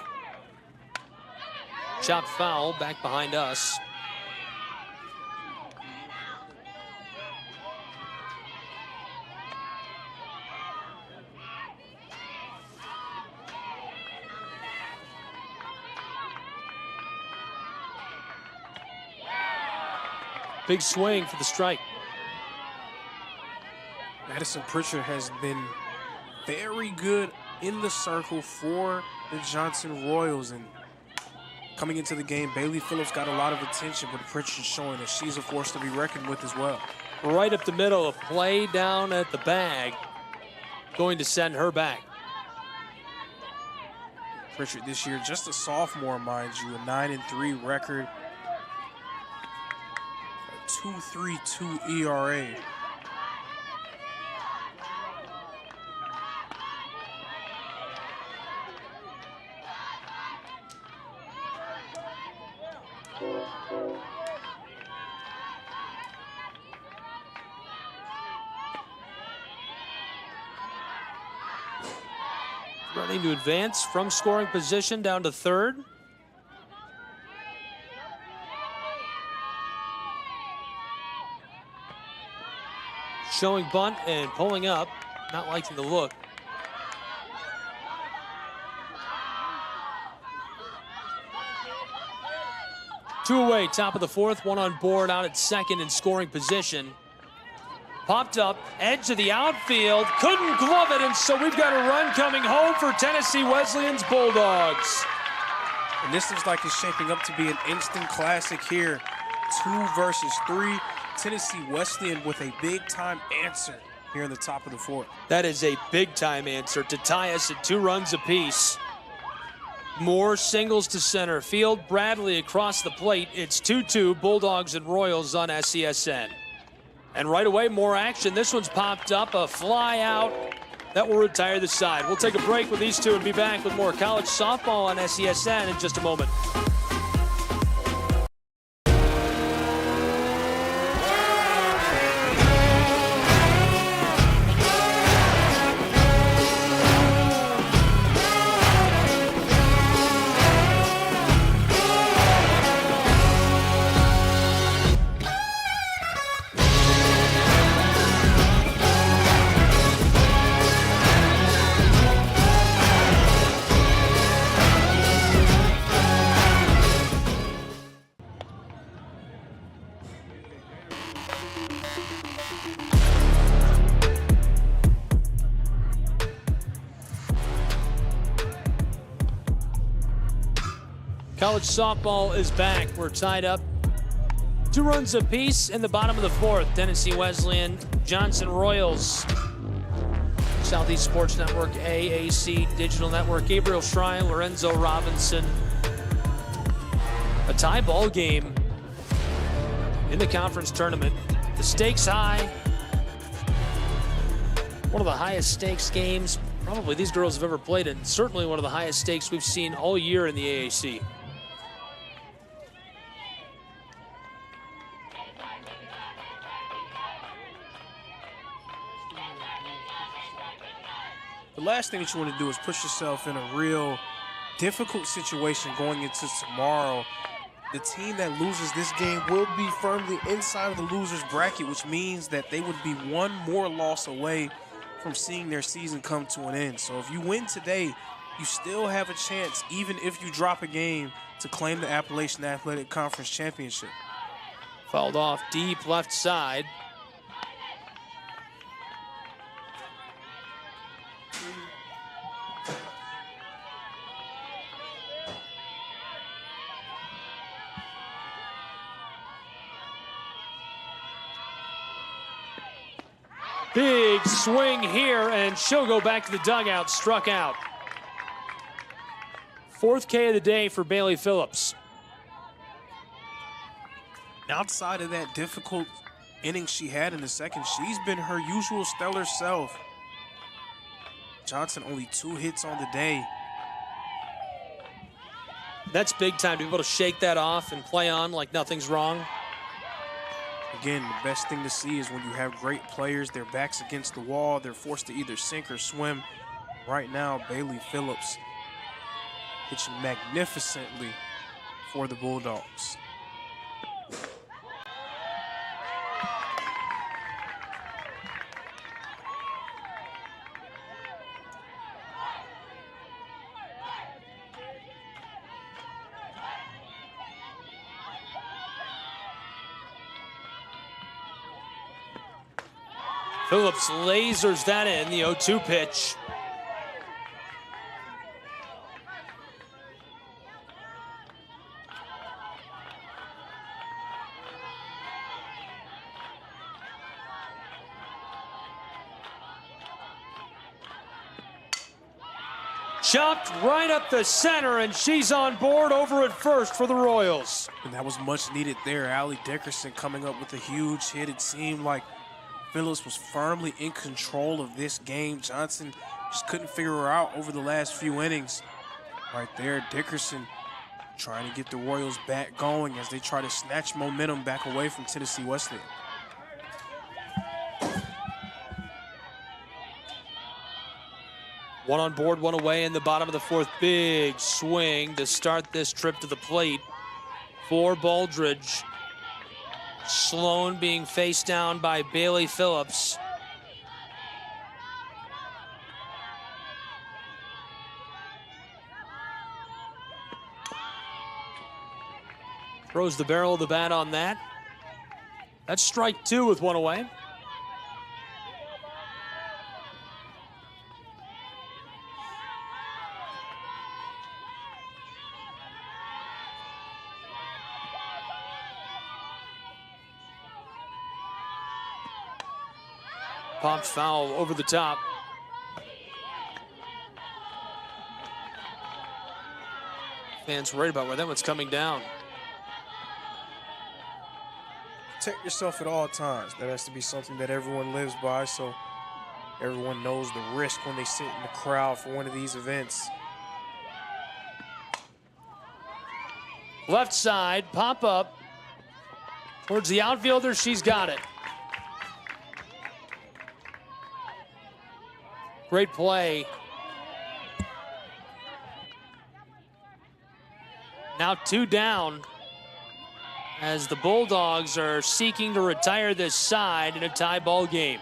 Chopped foul back behind us. Big swing for the strike. Madison Pritchard has been very good in the circle for the Johnson Royals, and coming into the game, Bailey Phillips got a lot of attention, but Pritchard showing that she's a force to be reckoned with as well. Right up the middle, a play down at the bag, going to send her back. Pritchard this year, just a sophomore, mind you, a 9-3 record, a 2.32 ERA. Running to advance from scoring position down to 3rd. Showing bunt and pulling up, not liking the look. Two away, top of the 4th, 1 on board out at 2nd in scoring position. Popped up, edge of the outfield, couldn't glove it, and so we've got a run coming home for Tennessee Wesleyan's Bulldogs. And this looks like it's shaping up to be an instant classic here. 2 versus 3. Tennessee Wesleyan with a big-time answer here in the top of the 4th. That is a big-time answer to tie us at 2 runs apiece. Moore singles to center field. Bradley across the plate. It's 2-2, Bulldogs and Royals on SESN. And right away, more action. This one's popped up, a fly out. That will retire the side. We'll take a break with these two and be back with more college softball on SESN in just a moment. College softball is back. We're tied up 2 runs apiece in the bottom of the 4th. Tennessee Wesleyan, Johnson Royals. Southeast Sports Network, AAC Digital Network. Gabriel Shrine, Lorenzo Robinson. A tie ball game in the conference tournament. The stakes high. One of the highest stakes games probably these girls have ever played in. Certainly one of the highest stakes we've seen all year in the AAC. The last thing that you want to do is push yourself in a real difficult situation going into tomorrow. The team that loses this game will be firmly inside of the loser's bracket, which means that they would be 1 more loss away from seeing their season come to an end. So if you win today, you still have a chance, even if you drop a game, to claim the Appalachian Athletic Conference Championship. Fouled off deep left side. Big swing here, and she'll go back to the dugout, struck out. 4th K of the day for Bailey Phillips. Outside of that difficult inning she had in the second, she's been her usual stellar self. Johnson only 2 hits on the day. That's big time to be able to shake that off and play on like nothing's wrong. Again, the best thing to see is when you have great players, their backs against the wall, they're forced to either sink or swim. Right now, Bailey Phillips pitching magnificently for the Bulldogs. Phillips lasers that in, the 0-2 pitch. Chopped right up the center, and she's on board over at first for the Royals. And that was much needed there. Allie Dickerson coming up with a huge hit. It seemed like Phillips was firmly in control of this game. Johnson just couldn't figure her out over the last few innings. Right there, Dickerson trying to get the Royals back going as they try to snatch momentum back away from Tennessee Wesleyan. One on board, one away in the bottom of the 4th. Big swing to start this trip to the plate for Baldridge. Sloan being faced down by Bailey Phillips. Throws the barrel of the bat on that. That's strike 2 with one away. Popped foul over the top. Fans worried about where that one's coming down. Protect yourself at all times. That has to be something that everyone lives by, so everyone knows the risk when they sit in the crowd for one of these events. Left side, pop up. Towards the outfielder, she's got it. Great play. Now 2 down as the Bulldogs are seeking to retire this side in a tie ball game.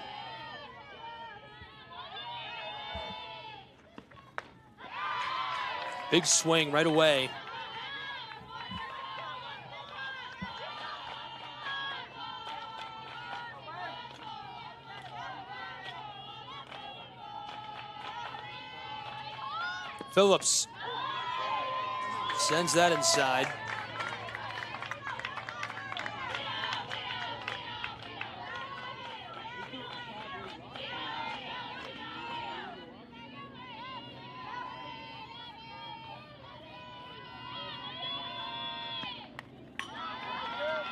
Big swing right away. Phillips sends that inside.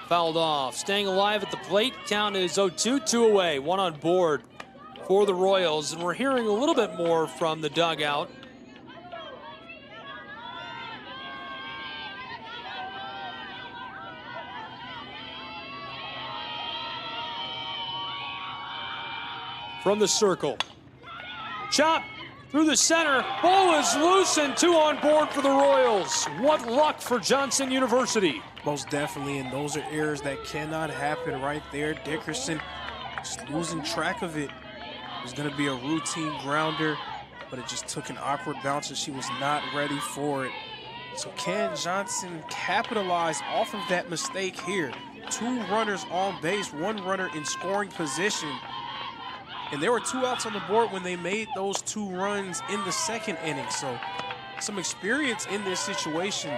Fouled off. Staying alive at the plate. Count is 0-2, 2 away. One on board for the Royals. And we're hearing a little bit more from the dugout. From the circle. Chop through the center. Ball is loose and 2 on board for the Royals. What luck for Johnson University. Most definitely, and those are errors that cannot happen right there. Dickerson just losing track of it. It was going to be a routine grounder, but it just took an awkward bounce and she was not ready for it. So can Johnson capitalize off of that mistake here? 2 runners on base, 1 runner in scoring position. And there were 2 outs on the board when they made those 2 runs in the second inning. So some experience in this situation.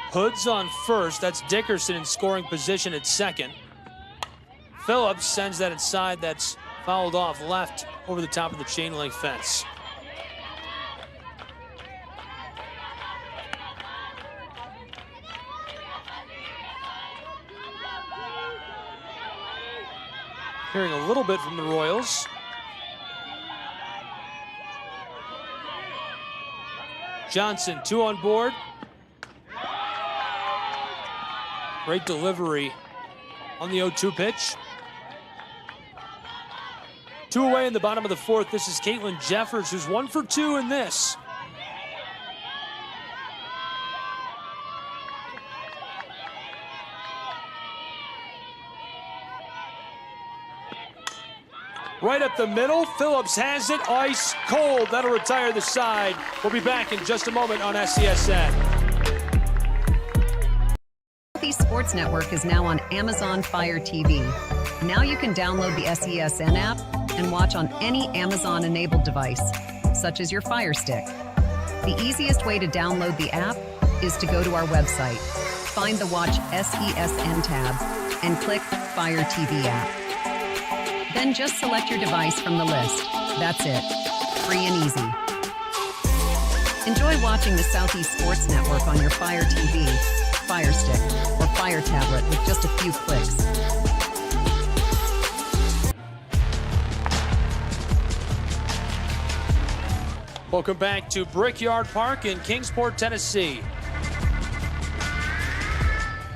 Hood's on first. That's Dickerson in scoring position at second. Phillips sends that inside. That's fouled off left over the top of the chain link fence. Hearing a little bit from the Royals. Johnson, 2 on board. Great delivery on the 0-2 pitch. 2 away in the bottom of the 4th. This is Caitlin Jeffers, who's 1 for 2 in this. Right up the middle, Phillips has it, ice cold. That'll retire the side. We'll be back in just a moment on SCSN. Southeast Sports Network is now on Amazon Fire TV. Now you can download the SESN app and watch on any Amazon-enabled device, such as your Fire Stick. The easiest way to download the app is to go to our website, find the Watch SESN tab, and click Fire TV app. Then just select your device from the list. That's it. Free and easy. Enjoy watching the Southeast Sports Network on your Fire TV, Fire Stick, or Fire tablet with just a few clicks. Welcome back to Brickyard Park in Kingsport, Tennessee.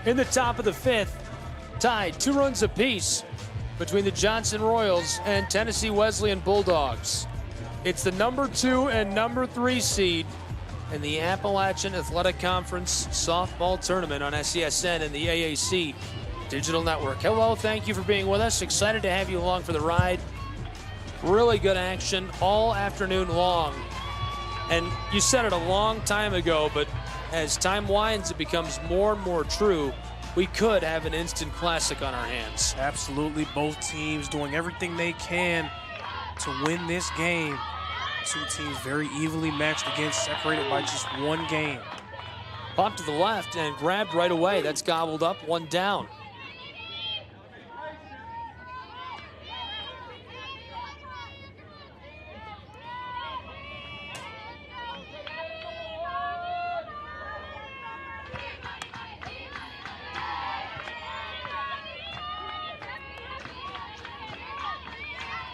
In the top of the 5th, tied 2 runs apiece between the Johnson Royals and Tennessee Wesleyan Bulldogs. It's the number 2 and number 3 seed in the Appalachian Athletic Conference softball tournament on SCSN and the AAC Digital Network. Hello, thank you for being with us. Excited to have you along for the ride. Really good action all afternoon long. And you said it a long time ago, but as time winds, it becomes more and more true. We could have an instant classic on our hands. Absolutely, both teams doing everything they can to win this game. 2 teams very evenly matched against, separated by just 1 game. Popped to the left and grabbed right away. That's gobbled up, 1 down.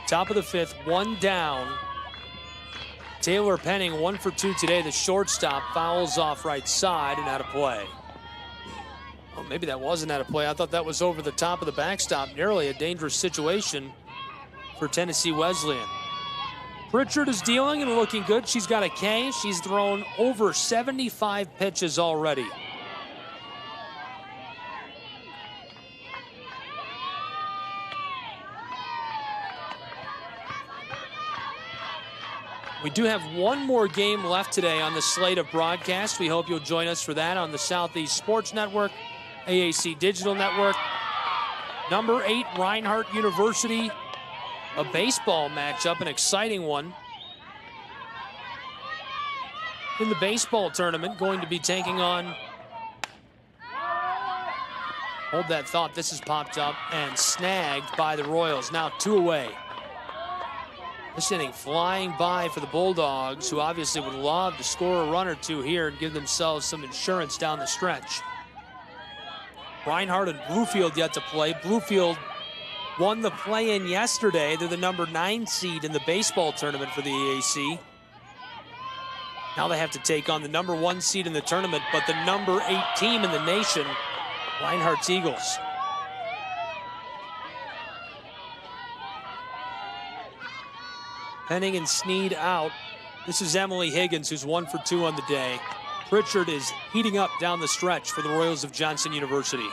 Top of the 5th, 1 down. Taylor Penning 1 for 2 today. The shortstop fouls off right side and out of play. Well, maybe that wasn't out of play. I thought that was over the top of the backstop. Nearly a dangerous situation for Tennessee Wesleyan. Pritchard is dealing and looking good. She's got a K. She's thrown over 75 pitches already. We do have 1 more game left today on the slate of broadcasts. We hope you'll join us for that on the Southeast Sports Network, AAC Digital Network. Number 8, Reinhardt University, a baseball matchup, an exciting one. In the baseball tournament, going to be taking on, hold that thought, this has popped up and snagged by the Royals. Now 2 away. This inning flying by for the Bulldogs, who obviously would love to score a run or 2 here and give themselves some insurance down the stretch. Reinhardt and Bluefield yet to play. Bluefield won the play-in yesterday. They're the number 9 seed in the baseball tournament for the AAC. Now they have to take on the number 1 seed in the tournament, but the number 8 team in the nation, Reinhardt's Eagles. Penning and Sneed out. This is Emily Higgins, who's 1 for 2 on the day. Pritchard is heating up down the stretch for the Royals of Johnson University.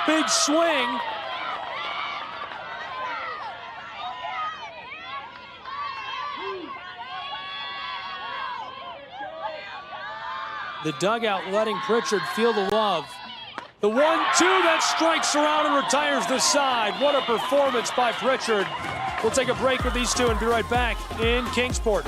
Big swing. The dugout letting Pritchard feel the love. The 1-2 that strikes around and retires the side. What a performance by Pritchard. We'll take a break with these two and be right back in Kingsport.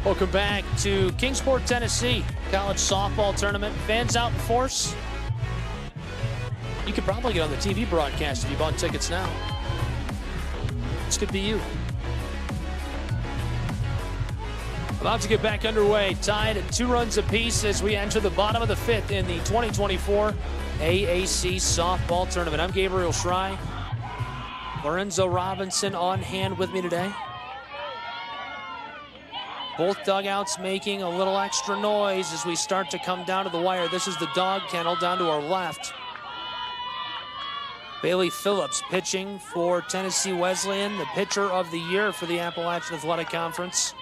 Welcome back to Kingsport, Tennessee. College softball tournament. Fans out in force. You could probably get on the TV broadcast if you bought tickets now. This could be you. About to get back underway. Tied at 2 runs apiece as we enter the bottom of the 5th in the 2024 AAC softball tournament. I'm Gabriel Schrei. Lorenzo Robinson on hand with me today. Both dugouts making a little extra noise as we start to come down to the wire. This is the dog kennel down to our left. Bailey Phillips pitching for Tennessee Wesleyan, the pitcher of the year for the Appalachian Athletic Conference.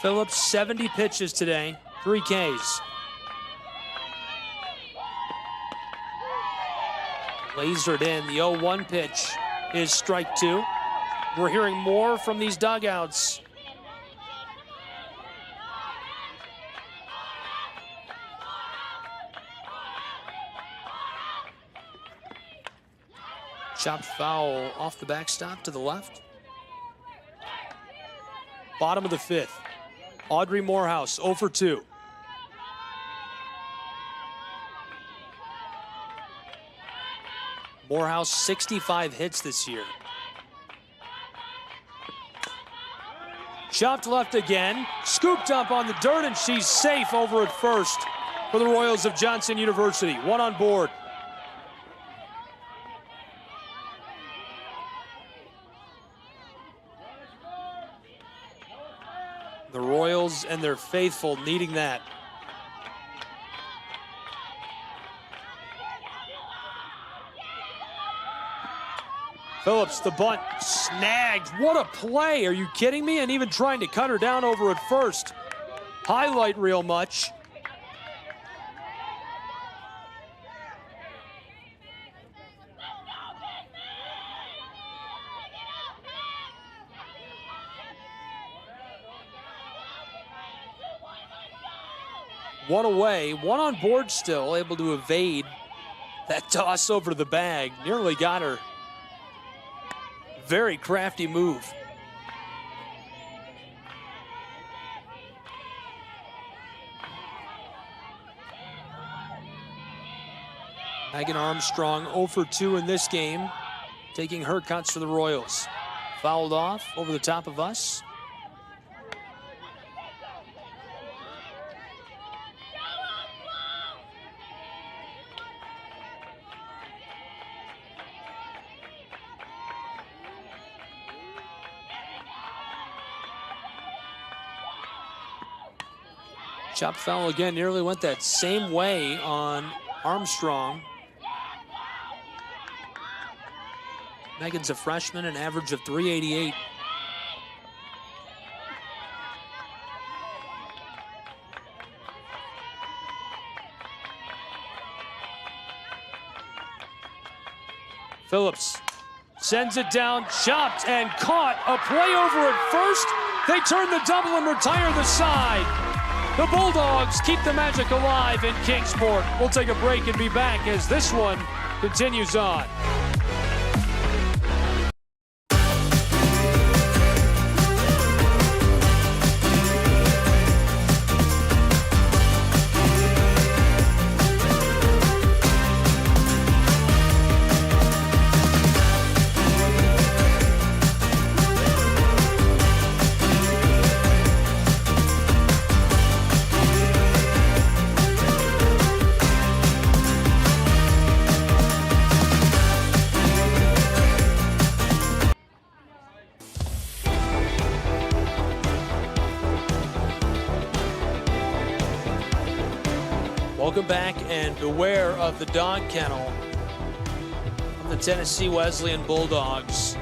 Phillips, 70 pitches today, 3 Ks. Lasered in, the 0-1 pitch is strike 2. We're hearing more from these dugouts. Chopped foul off the backstop to the left. Bottom of the 5th. Audrey Morehouse 0 for 2. Morehouse, 65 hits this year. Chopped left again, scooped up on the dirt, and she's safe over at first for the Royals of Johnson University. 1 on board. The Royals and their faithful needing that. Phillips, the bunt, snagged. What a play. Are you kidding me? And even trying to cut her down over at first. Highlight reel much. One away, 1 on board still, able to evade that toss over to the bag. Nearly got her. Very crafty move. Megan Armstrong 0 for 2 in this game, taking her cuts for the Royals. Fouled off over the top of us. Chop foul again, nearly went that same way on Armstrong. Megan's a freshman, an average of .388. Phillips sends it down, chopped and caught. A play over at first. They turn the double and retire the side. The Bulldogs keep the magic alive in Kingsport. We'll take a break and be back as this one continues on. Welcome back, and beware of the dog kennel of the Tennessee Wesleyan Bulldogs.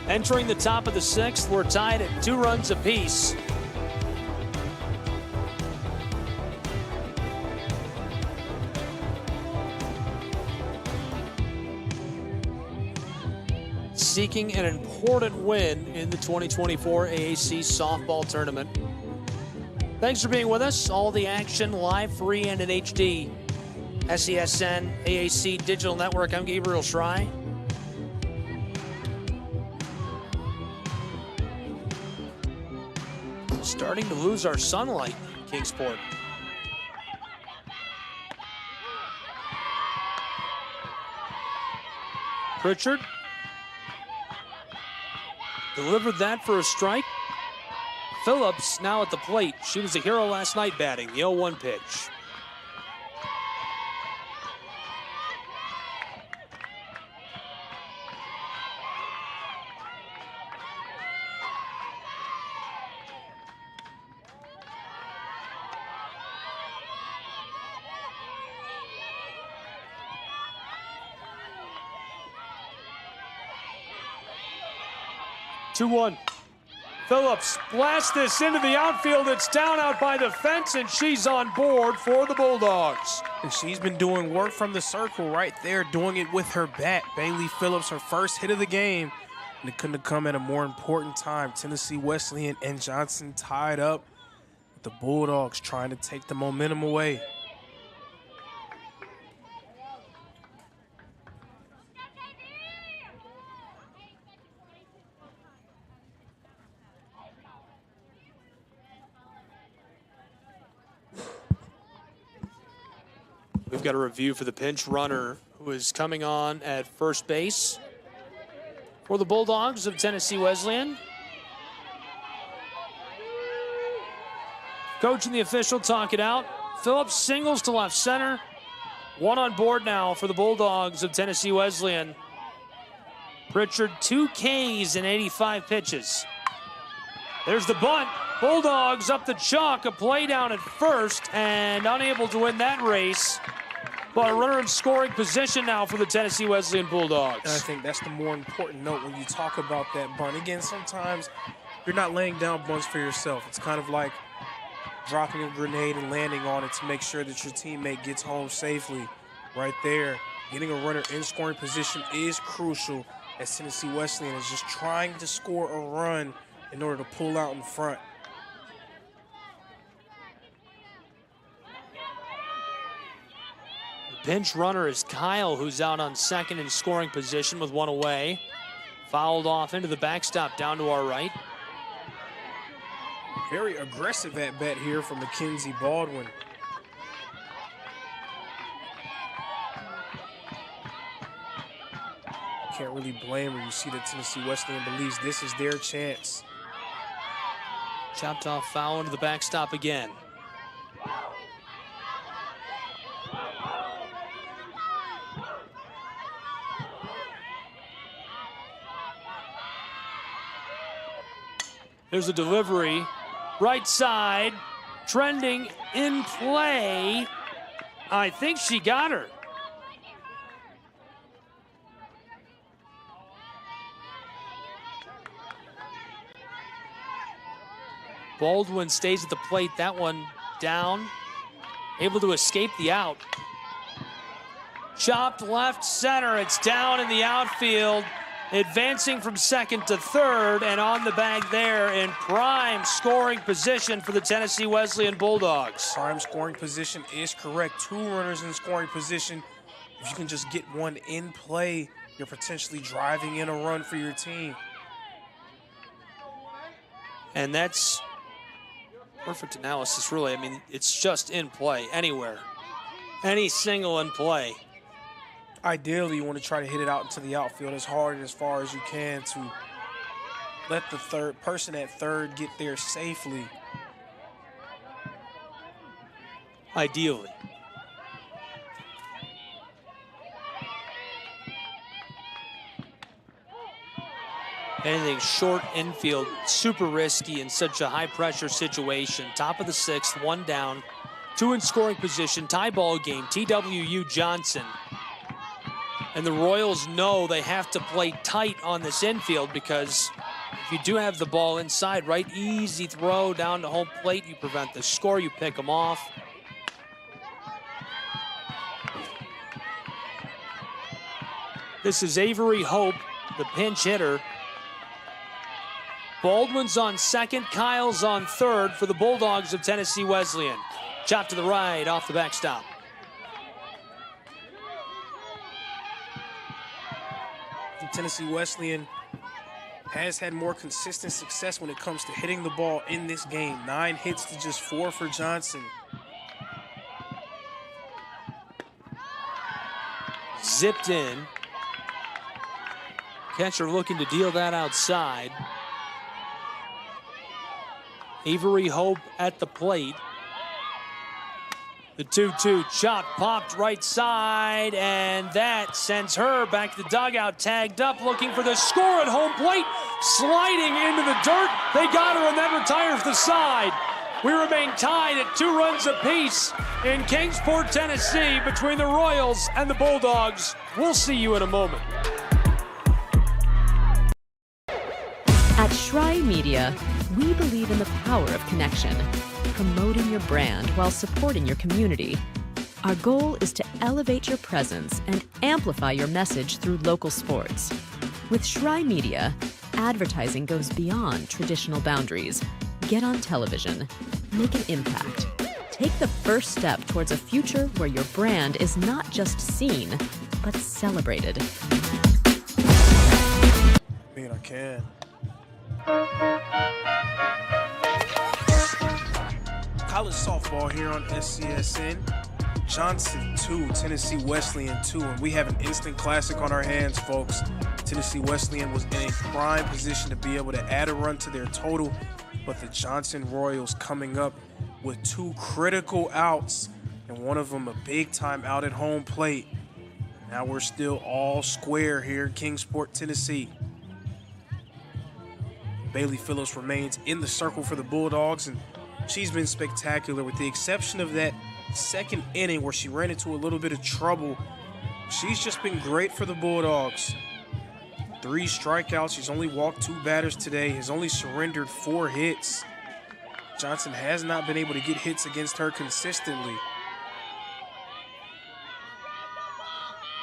Entering the top of the sixth, we're tied at 2 runs apiece. Seeking an important win in the 2024 AAC softball tournament. Thanks for being with us. All the action live, free, and in HD. SESN AAC Digital Network. I'm Gabriel Schrei. Starting to lose our sunlight in Kingsport. Pritchard delivered that for a strike. Phillips now at the plate. She was a hero last night batting, the 0-1 pitch. Two-one. Phillips blasts this into the outfield. It's down out by the fence, and she's on board for the Bulldogs. And she's been doing work from the circle right there, doing it with her bat. Bailey Phillips, her first hit of the game. And it couldn't have come at a more important time. Tennessee Wesleyan and Johnson tied up. The Bulldogs trying to take the momentum away. We've got a review for the pinch runner who is coming on at first base for the Bulldogs of Tennessee Wesleyan. Coach and the official talk it out. Phillips singles to left center. One on board now for the Bulldogs of Tennessee Wesleyan. Pritchard, 2 Ks in 85 pitches. There's the bunt. Bulldogs up the chalk, a play down at first, and unable to win that race. But a runner in scoring position now for the Tennessee Wesleyan Bulldogs. And I think that's the more important note when you talk about that bunt. Again, sometimes you're not laying down bunts for yourself. It's kind of like dropping a grenade and landing on it to make sure that your teammate gets home safely. Right there, getting a runner in scoring position is crucial, as Tennessee Wesleyan is just trying to score a run in order to pull out in front. Pinch runner is Kyle, who's out on second in scoring position with 1 away. Fouled off into the backstop down to our right. Very aggressive at bat here from Mackenzie Baldwin. Can't really blame her. You see that Tennessee Wesleyan believes this is their chance. Chopped off foul into the backstop again. There's a delivery, right side, trending in play. I think she got her. Baldwin stays at the plate, that one down, able to escape the out. Chopped left center, it's down in the outfield. advancing from second to third, and on the bag there in prime scoring position for the Tennessee Wesleyan Bulldogs. Prime scoring position is correct. 2 runners in scoring position. If you can just get one in play, you're potentially driving in a run for your team. And that's perfect analysis, really. I mean, it's just in play anywhere. Any single in play. Ideally, you want to try to hit it out into the outfield as hard and as far as you can to let the third person at third get there safely. Ideally. Anything short infield, super risky in such a high-pressure situation. Top of the 6th, 1 down, 2 in scoring position, tie ball game, TWU Johnson. And the Royals know they have to play tight on this infield because if you do have the ball inside, right, easy throw down to home plate, you prevent the score, you pick them off. This is Avery Hope, the pinch hitter. Baldwin's on second, Kyle's on third for the Bulldogs of Tennessee Wesleyan. Chop to the right off the backstop. Tennessee Wesleyan has had more consistent success when it comes to hitting the ball in this game. 9 hits to just 4 for Johnson. Zipped in. Catcher looking to deal that outside. Avery Hope at the plate. The 2-2 chop popped right side, and that sends her back to the dugout, tagged up, looking for the score at home plate, sliding into the dirt. They got her, and that retires the side. We remain tied at 2 runs apiece in Kingsport, Tennessee, between the Royals and the Bulldogs. We'll see you in a moment. At Shry Media, we believe in the power of connection, promoting your brand while supporting your community. Our goal is to elevate your presence and amplify your message through local sports. With Shry Media, advertising goes beyond traditional boundaries. Get on television, make an impact. Take the first step towards a future where your brand is not just seen, but celebrated. I mean, I can. College softball here on SCSN. Johnson 2, Tennessee Wesleyan 2, and we have an instant classic on our hands, folks. Tennessee Wesleyan was in a prime position to be able to add a run to their total, but the Johnson Royals coming up with 2 critical outs, and one of them a big-time out at home plate. Now we're still all square here in Kingsport, Tennessee. Bailey Phillips remains in the circle for the Bulldogs, and she's been spectacular with the exception of that second inning where she ran into a little bit of trouble. She's just been great for the Bulldogs. 3 strikeouts. She's only walked 2 batters today, has only surrendered 4 hits. Johnson has not been able to get hits against her consistently.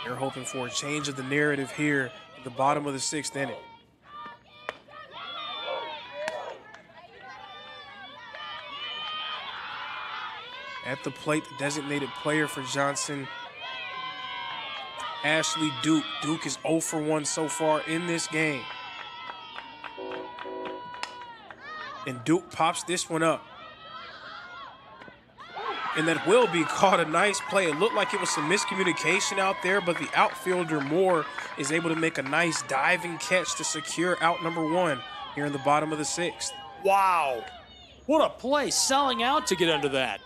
They're hoping for a change of the narrative here at the bottom of the 6th inning. At the plate, the designated player for Johnson, Ashley Duke. Duke is 0 for 1 so far in this game. And Duke pops this one up. And that will be caught a nice play. It looked like it was some miscommunication out there, but the outfielder Moore is able to make a nice diving catch to secure out number 1 here in the bottom of the 6th. Wow. What a play, selling out to get under that.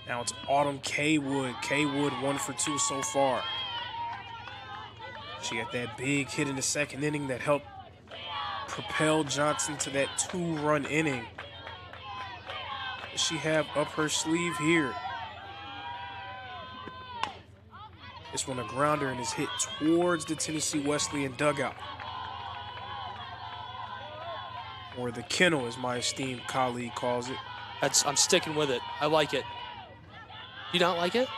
Now it's Autumn Kaywood. Kaywood 1 for 2 so far. She had that big hit in the second inning that helped propel Johnson to that 2-run inning. Does she have up her sleeve here? This one a grounder and is hit towards the Tennessee Wesleyan dugout. Or the kennel, as my esteemed colleague calls it. I'm sticking with it. I like it. You don't like it?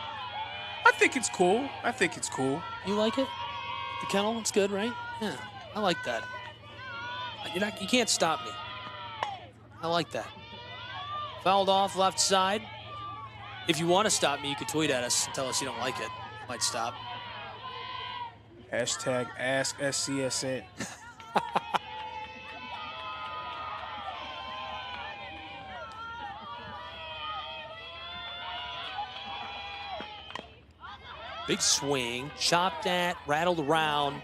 I think it's cool. I think it's cool. You like it? The kennel, it's good, right? Yeah, I like that. You can't stop me. I like that. Fouled off left side. If you want to stop me, you could tweet at us and tell us you don't like it. Might stop. Hashtag AskSCSN. Big swing, chopped at, rattled around.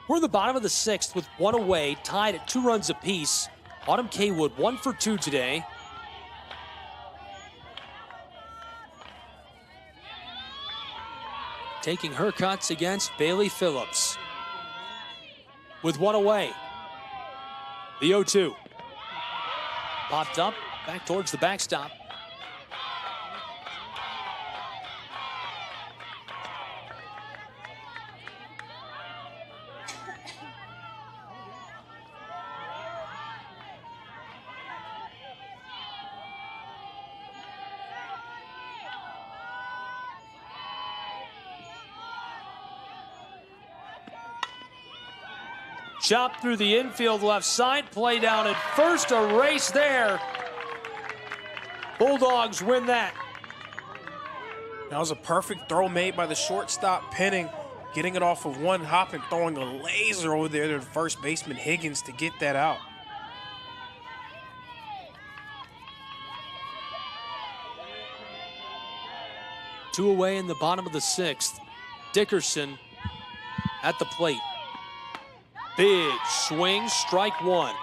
We're in the bottom of the 6th with 1 away, tied at 2 runs apiece. Autumn Kaywood 1 for 2 today. Taking her cuts against Bailey Phillips. With 1 away. The 0-2. Popped up, back towards the backstop. Chop through the infield left side, play down at first, a race there. Bulldogs win that. That was a perfect throw made by the shortstop Penning, getting it off of one hop and throwing a laser over there to the first baseman Higgins to get that out. Two away in the bottom of the 6th. Dickerson at the plate. Big swing, strike 1.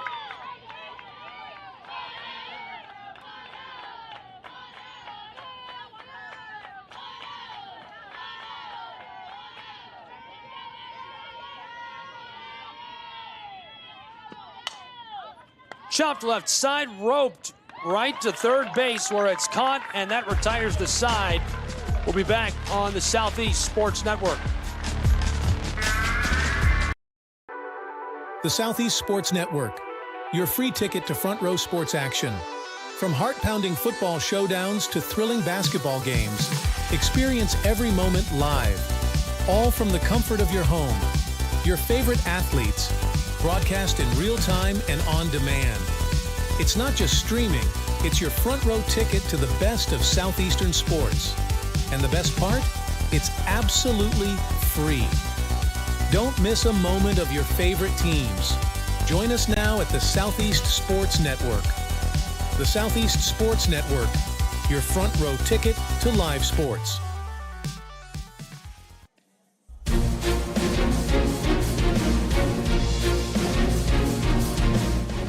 Chopped left side, roped right to third base where it's caught, and that retires the side. We'll be back on the Southeast Sports Network. The Southeast Sports Network, your free ticket to front row sports action. From heart-pounding football showdowns to thrilling basketball games, experience every moment live, all from the comfort of your home. Your favorite athletes, broadcast in real time and on demand. It's not just streaming, it's your front row ticket to the best of Southeastern sports. And the best part? It's absolutely free. Don't miss a moment of your favorite teams. Join us now at the Southeast Sports Network. The Southeast Sports Network, your front row ticket to live sports.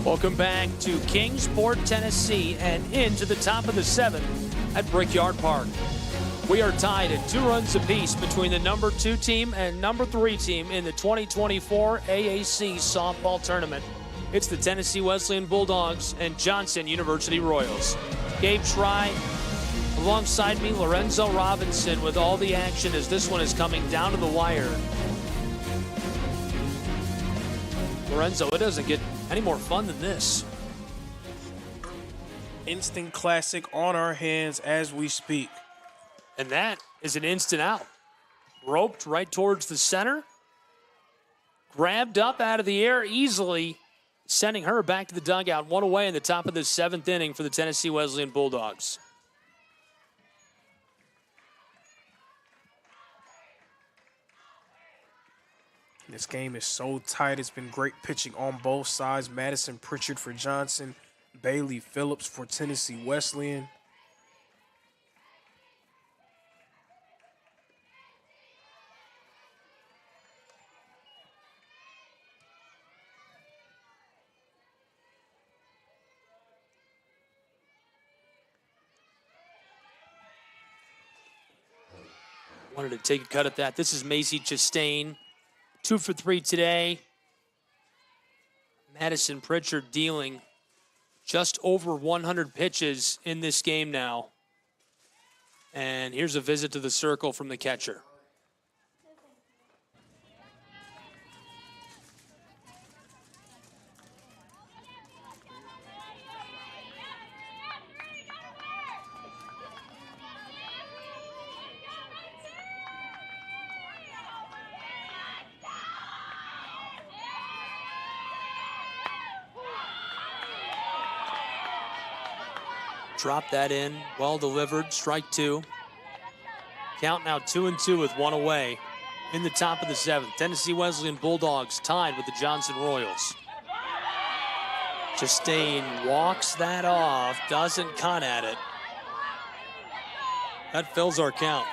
Welcome back to Kingsport, Tennessee, and into the top of the 7th at Brickyard Park. We are tied at 2 runs apiece between the number 2 team and number 3 team in the 2024 AAC softball tournament. It's the Tennessee Wesleyan Bulldogs and Johnson University Royals. Gabe Schrei alongside me, Lorenzo Robinson with all the action as this one is coming down to the wire. Lorenzo, it doesn't get any more fun than this. Instant classic on our hands as we speak. And that is an instant out. Roped right towards the center. Grabbed up out of the air easily, sending her back to the dugout. 1 away in the top of the 7th inning for the Tennessee Wesleyan Bulldogs. This game is so tight. It's been great pitching on both sides. Madison Pritchard for Johnson, Bailey Phillips for Tennessee Wesleyan. Wanted to take a cut at that. This is Macy Chastain. 2 for 3 today. Madison Pritchard dealing just over 100 pitches in this game now. And here's a visit to the circle from the catcher. Drop that in, well delivered, strike two. Count now 2-2 with one away in the top of the seventh. Tennessee Wesleyan Bulldogs tied with the Johnson Royals. Chastain walks that off, doesn't cut at it. That fills our count.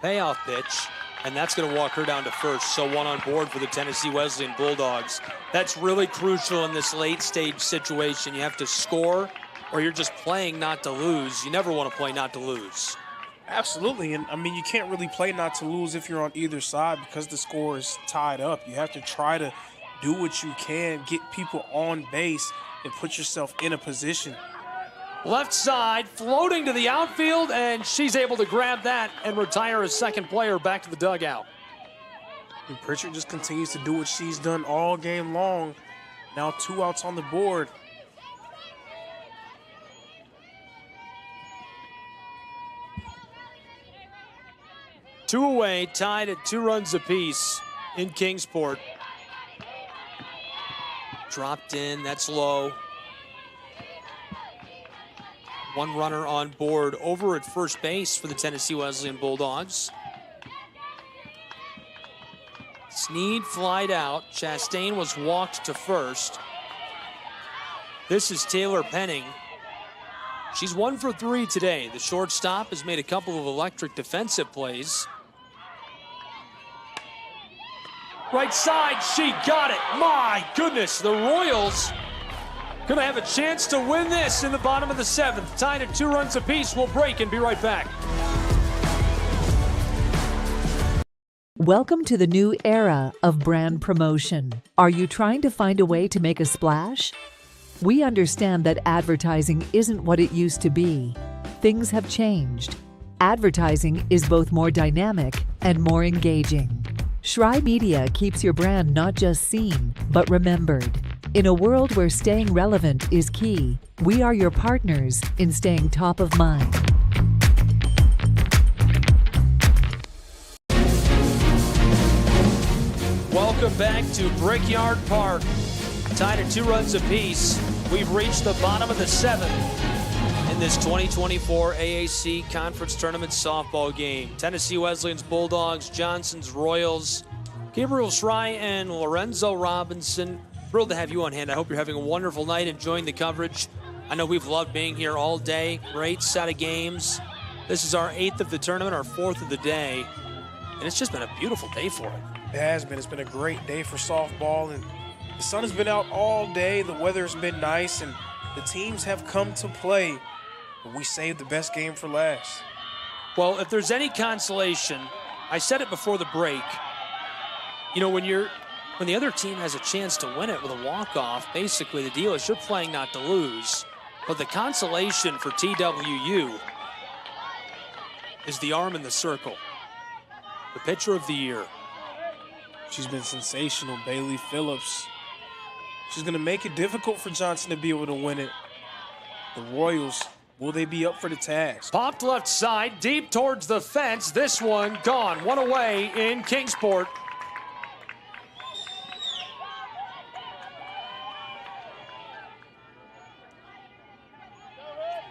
Payoff pitch. And that's going to walk her down to first. So one on board for the Tennessee Wesleyan Bulldogs. That's really crucial in this late stage situation. You have to score or you're just playing not to lose. You never want to play not to lose. Absolutely. And I mean, you can't really play not to lose if you're on either side because the score is tied up. You have to try to do what you can, get people on base and put yourself in a position. Left side, floating to the outfield, and she's able to grab that and retire a second player back to the dugout. And Pritchard just continues to do what she's done all game long. Now 2 outs on the board. Two away, tied at 2 runs apiece in Kingsport. Dropped in, that's low. One runner on board over at first base for the Tennessee Wesleyan Bulldogs. Sneed flied out. Chastain was walked to first. This is Taylor Penning. She's 1 for 3 today. The shortstop has made a couple of electric defensive plays. Right side, she got it. My goodness, the Royals gonna have a chance to win this in the bottom of the seventh. Tied at 2 runs apiece. We'll break and be right back. Welcome to the new era of brand promotion. Are you trying to find a way to make a splash? We understand that advertising isn't what it used to be. Things have changed. Advertising is both more dynamic and more engaging. Shry Media keeps your brand not just seen, but remembered. In a world where staying relevant is key, we are your partners in staying top of mind. Welcome back to Brickyard Park. Tied at 2 runs apiece. We've reached the bottom of the seventh in this 2024 AAC Conference Tournament softball game. Tennessee Wesleyan's Bulldogs, Johnson's Royals, Gabriel Shry and Lorenzo Robinson. Thrilled to have you on hand. I hope you're having a wonderful night, enjoying the coverage. I know we've loved being here all day. Great set of games. This is our 8th of the tournament, our 4th of the day. And it's just been a beautiful day for it. It has been. It's been a great day for softball. And the sun has been out all day. The weather's been nice. And the teams have come to play. But we saved the best game for last. Well, if there's any consolation, I said it before the break. You know, when the other team has a chance to win it with a walk-off, basically the deal is you're playing not to lose. But the consolation for TWU is the arm in the circle. The pitcher of the year. She's been sensational, Bailey Phillips. She's going to make it difficult for Johnson to be able to win it. The Royals, will they be up for the task? Popped left side, deep towards the fence. This one gone. One away in Kingsport.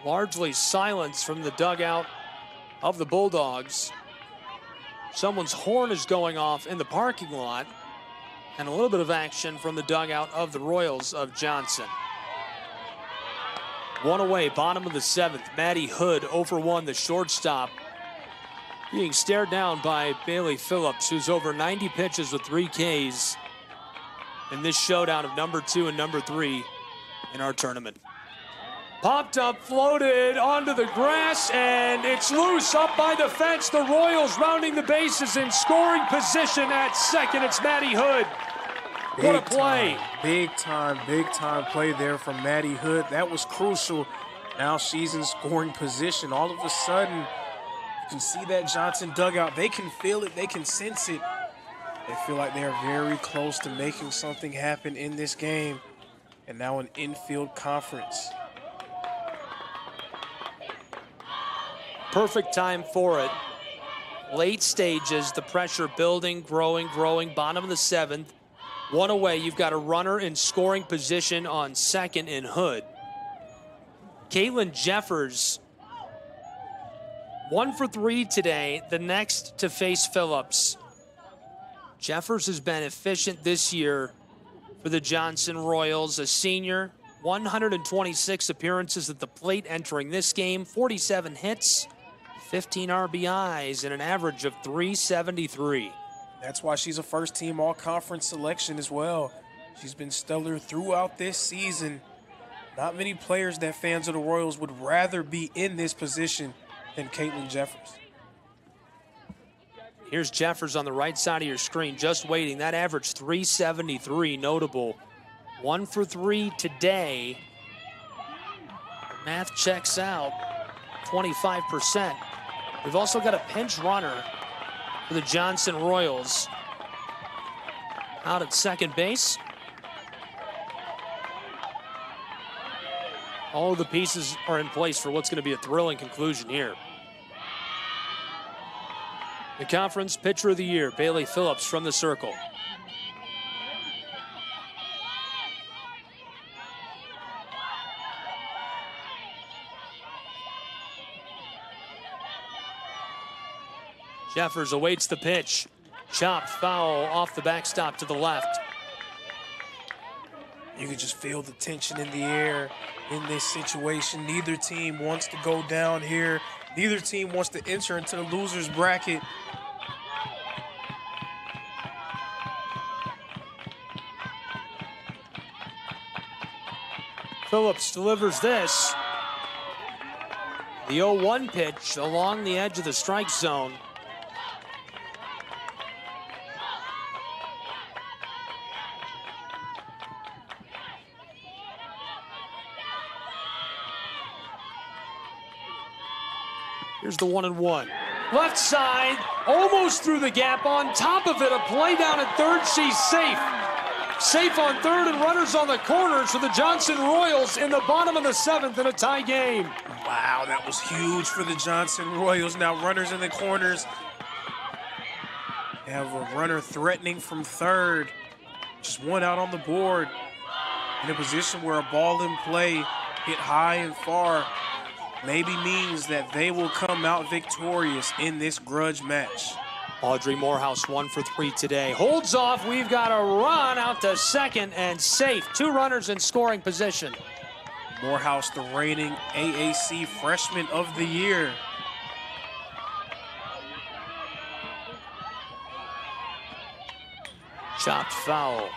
Largely silence from the dugout of the Bulldogs. Someone's horn is going off in the parking lot, and a little bit of action from the dugout of the Royals of Johnson. One away, bottom of the seventh. Maddie Hood, 0-for-1, the shortstop, being stared down by Bailey Phillips, who's over 90 pitches with 3 Ks in this showdown of number 2 and number 3 in our tournament. Popped up, floated onto the grass, and it's loose up by the fence. The Royals rounding the bases in scoring position at second. It's Matty Hood. What a play. Big time play there from Matty Hood. That was crucial. Now she's in scoring position. All of a sudden, you can see that Johnson dugout. They can feel it. They can sense it. They feel like they are very close to making something happen in this game. And now an infield conference. Perfect time for it. Late stages, the pressure building, growing. Bottom of the seventh. One away, you've got a runner in scoring position on second in Hood. Caitlin Jeffers, 1 for 3 today, the next to face Phillips. Jeffers has been efficient this year for the Johnson Royals, a senior, 126 appearances at the plate entering this game, 47 hits, 15 RBIs, and an average of .373. That's why she's a first-team all-conference selection as well. She's been stellar throughout this season. Not many players that fans of the Royals would rather be in this position than Caitlin Jeffers. Here's Jeffers on the right side of your screen, just waiting. That average .373, notable. 1 for 3 today. Math checks out, 25%. We've also got a pinch runner for the Johnson Royals out at second base. All of the pieces are in place for what's going to be a thrilling conclusion here. The conference pitcher of the year, Bailey Phillips from the circle. Jeffers awaits the pitch. Chopped foul off the backstop to the left. You can just feel the tension in the air in this situation. Neither team wants to go down here. Neither team wants to enter into the loser's bracket. Phillips delivers this. The 0-1 pitch along the edge of the strike zone. Here's the 1-1. Left side, almost through the gap. On top of it, a play down at third. She's safe. Safe on third and runners on the corners for the Johnson Royals in the bottom of the seventh in a tie game. Wow, that was huge for the Johnson Royals. Now runners in the corners. They have a runner threatening from third. Just one out on the board. In a position where a ball in play hit high and far maybe means that they will come out victorious in this grudge match. Audrey Morehouse 1 for 3 today. Holds off. We've got a run out to second and safe. 2 runners in scoring position. Morehouse, the reigning AAC Freshman of the Year. Chopped foul.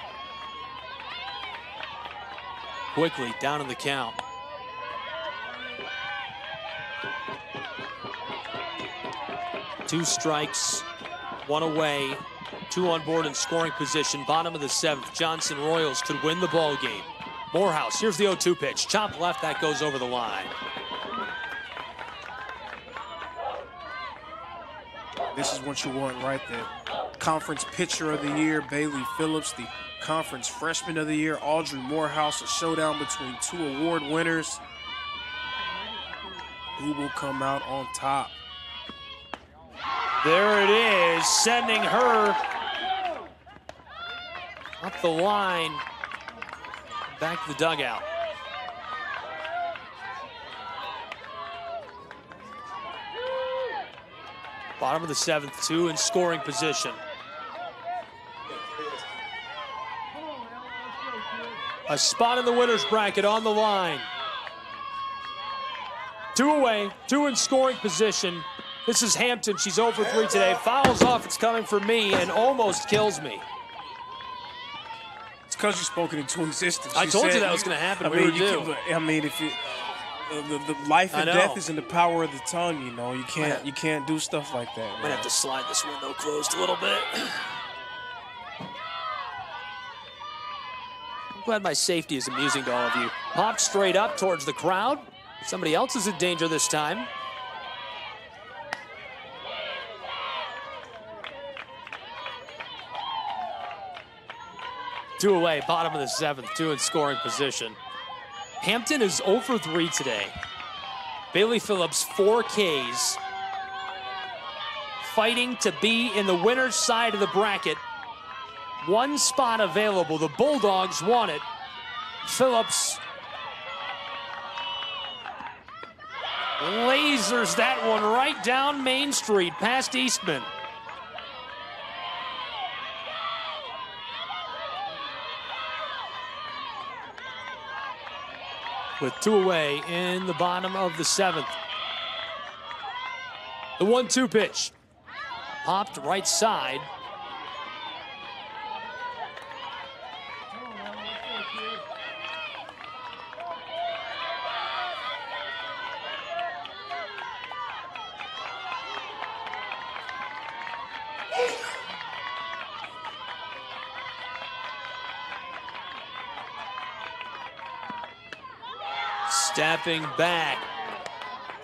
Quickly down in the count. Two strikes, one away, 2 on board in scoring position. Bottom of the seventh, Johnson Royals could win the ball game. Morehouse, here's the 0-2 pitch. Chop left, that goes over the line. This is what you want right there. Conference Pitcher of the Year, Bailey Phillips. The Conference Freshman of the Year, Audrey Morehouse. A showdown between 2 award winners. Who will come out on top? There it is, sending her up the line, back to the dugout. Bottom of the seventh, 2 in scoring position. A spot in the winner's bracket on the line. 2 away, 2 in scoring position. This is Hampton. She's 0 for 3 today. Fouls off. It's coming for me and almost kills me. It's because you've spoken into existence. I told you that was going to happen. We were due. I mean, The life and death is in the power of the tongue. You know, you can't do stuff like that. Might have to slide this window closed a little bit. I'm glad my safety is amusing to all of you. Popped straight up towards the crowd. Somebody else is in danger this time. Two away, bottom of the seventh, two in scoring position. Hampton is 0 for 3 today. Bailey Phillips, 4 Ks. Fighting to be in the winner's side of the bracket. One spot available. The Bulldogs want it. Phillips lasers that one right down Main Street past Eastman. With 2 away in the bottom of the seventh. The 1-2 pitch. Popped right side. Stepping back.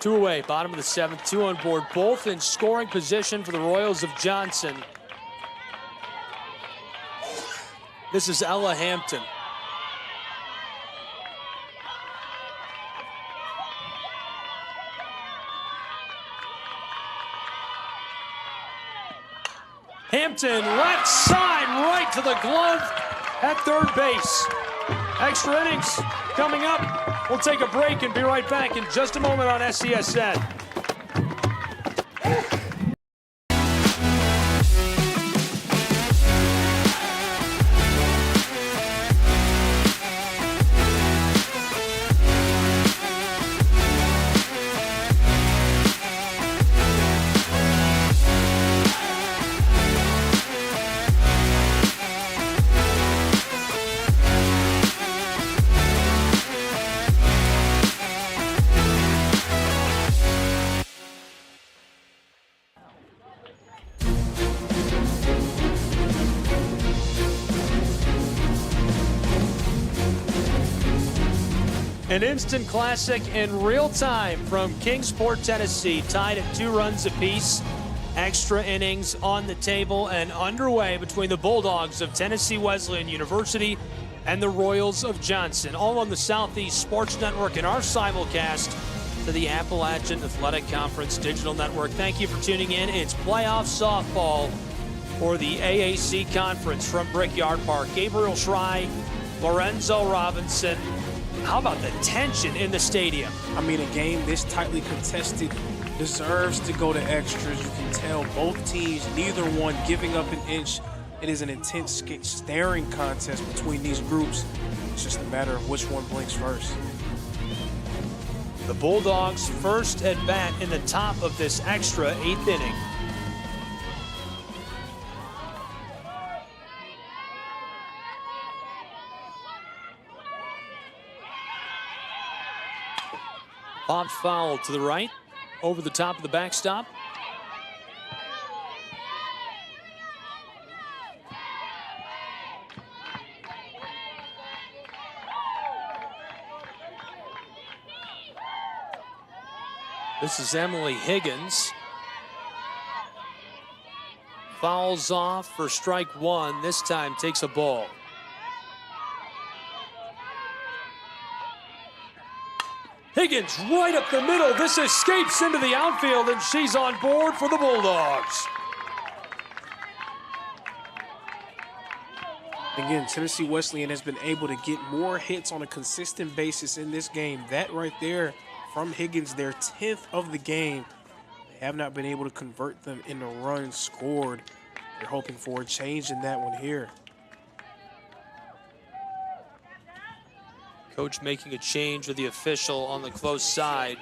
2 away, bottom of the seventh, 2 on board, both in scoring position for the Royals of Johnson. This is Ella Hampton. Hampton, left side, right to the glove at third base. Extra innings coming up. We'll take a break and be right back in just a moment on SCSN. An instant classic in real time from Kingsport, Tennessee, tied at 2 runs apiece. Extra innings on the table and underway between the Bulldogs of Tennessee Wesleyan University and the Royals of Johnson, all on the Southeast Sports Network in our simulcast to the Appalachian Athletic Conference Digital Network. Thank you for tuning in. It's playoff softball for the AAC Conference from Brickyard Park. Gabriel Schrei, Lorenzo Robinson. How about the tension in the stadium? I mean, a game this tightly contested deserves to go to extras. You can tell both teams, neither one giving up an inch. It is an intense staring contest between these groups. It's just a matter of which one blinks first. The Bulldogs' first at bat in the top of this extra 8th inning. Popped foul to the right, over the top of the backstop. This is Emily Higgins. Fouls off for strike 1. This time takes a ball. Higgins right up the middle. This escapes into the outfield, and she's on board for the Bulldogs. Again, Tennessee Wesleyan has been able to get more hits on a consistent basis in this game. That right there from Higgins, their 10th of the game. They have not been able to convert them into runs scored. They're hoping for a change in that one here. Coach making a change with the official on the close side.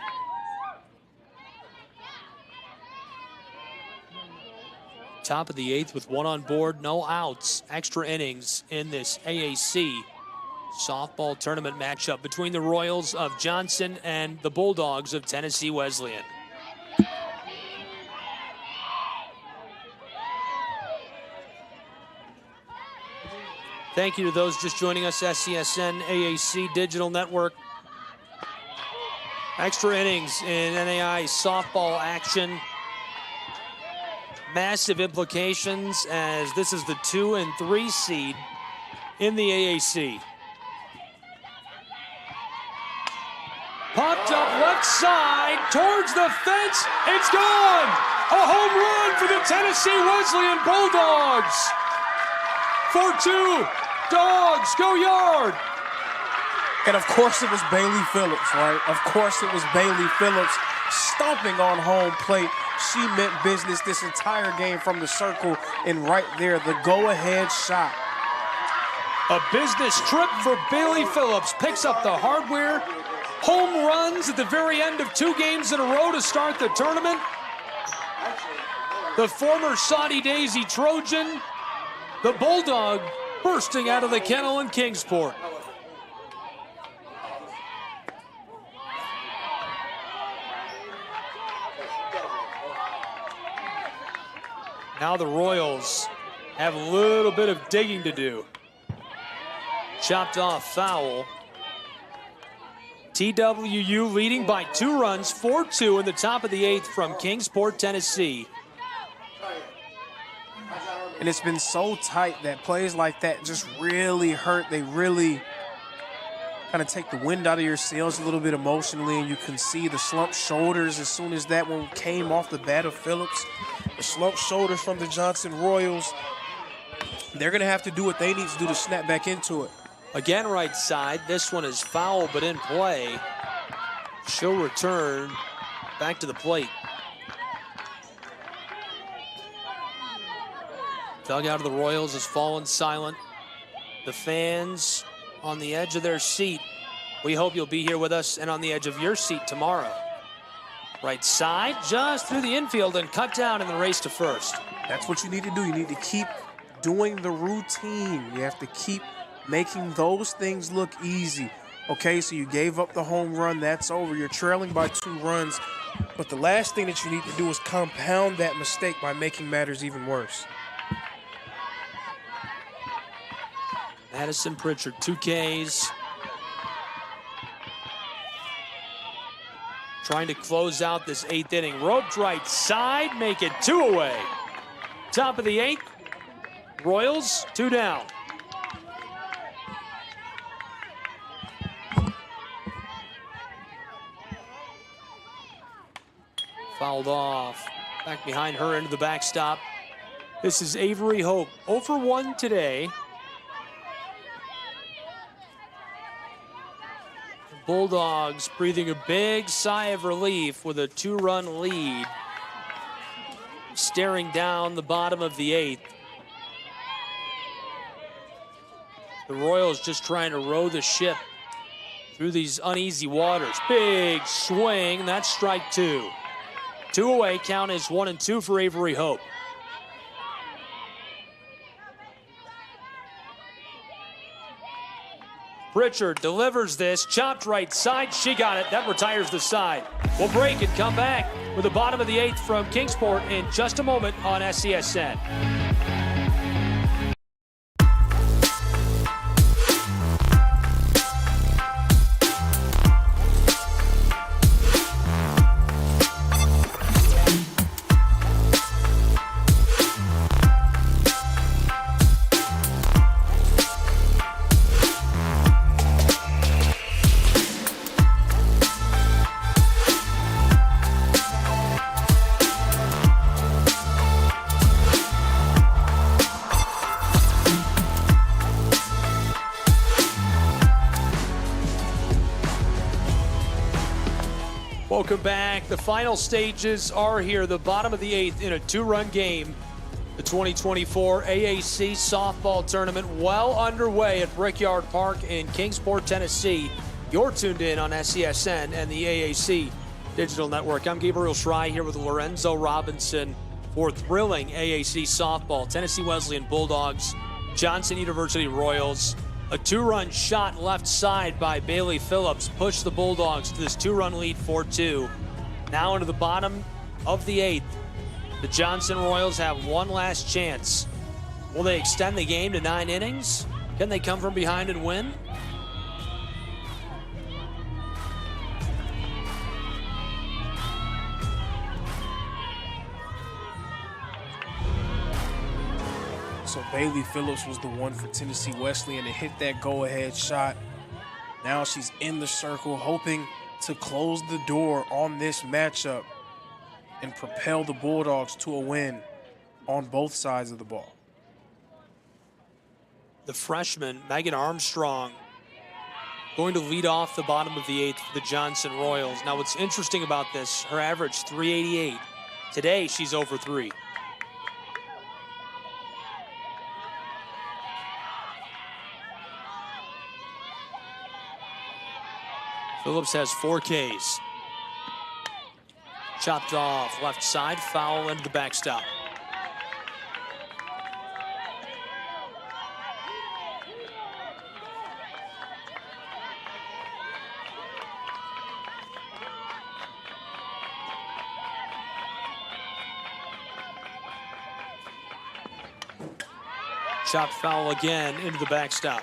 Top of the 8th with 1 on board, no outs. Extra innings in this AAC softball tournament matchup between the Royals of Johnson and the Bulldogs of Tennessee Wesleyan. Thank you to those just joining us, SCSN AAC Digital Network. Extra innings in NAI softball action. Massive implications as this is the 2 and 3 seed in the AAC. Popped up left side towards the fence. It's gone! A home run for the Tennessee Wesleyan Bulldogs. 4-2. Dogs go yard. And of course it was Bailey Phillips, right? Of course it was Bailey Phillips stomping on home plate. She meant business this entire game from the circle, and right there, the go-ahead shot. A business trip for Bailey Phillips. Picks up the hardware. Home runs at the very end of 2 games in a row to start the tournament. The former Saudi Daisy Trojan, the Bulldog, bursting out of the kennel in Kingsport. Now the Royals have a little bit of digging to do. Chopped off foul. TWU leading by 2 runs, 4-2 in the top of the 8th from Kingsport, Tennessee. And it's been so tight that plays like that just really hurt. They really kind of take the wind out of your sails a little bit emotionally, and you can see the slumped shoulders as soon as that one came off the bat of Phillips. The slumped shoulders from the Johnson Royals. They're going to have to do what they need to do to snap back into it. Again, right side. This one is foul, but in play. She'll return back to the plate. Dugout of the Royals has fallen silent. The fans on the edge of their seat. We hope you'll be here with us and on the edge of your seat tomorrow. Right side, just through the infield and cut down in the race to first. That's what you need to do. You need to keep doing the routine. You have to keep making those things look easy. Okay, so you gave up the home run. That's over. You're trailing by 2 runs. But the last thing that you need to do is compound that mistake by making matters even worse. Madison Pritchard, 2 Ks. Trying to close out this 8th inning. Roped right side, make it 2 away. Top of the 8th. Royals, 2 down. Fouled off. Back behind her into the backstop. This is Avery Hope. 0 for 1 today. Bulldogs breathing a big sigh of relief with a 2-run lead. Staring down the bottom of the 8th. The Royals just trying to row the ship through these uneasy waters. Big swing, that's strike 2. 2 away, count is 1-2 for Avery Hope. Pritchard delivers this, chopped right side, she got it, that retires the side. We'll break and come back with the bottom of the 8th from Kingsport in just a moment on SCSN. Welcome back. The final stages are here. The bottom of the 8th in a 2-run game. The 2024 AAC softball tournament well underway at Brickyard Park in Kingsport, Tennessee. You're tuned in on SCSN and the AAC Digital Network. I'm Gabriel Schrei here with Lorenzo Robinson for thrilling AAC softball. Tennessee Wesleyan Bulldogs, Johnson University Royals. A 2-run shot left side by Bailey Phillips pushed the Bulldogs to this 2-run lead, 4-2. Now into the bottom of the 8th. The Johnson Royals have one last chance. Will they extend the game to 9 innings? Can they come from behind and win? So Bailey Phillips was the one for Tennessee Wesleyan to hit that go-ahead shot. Now she's in the circle, hoping to close the door on this matchup and propel the Bulldogs to a win on both sides of the ball. The freshman, Megan Armstrong, going to lead off the bottom of the 8th for the Johnson Royals. Now what's interesting about this, her average 388. Today she's over 3. Phillips has 4 Ks. Chopped off left side, foul into the backstop. Chopped foul again into the backstop.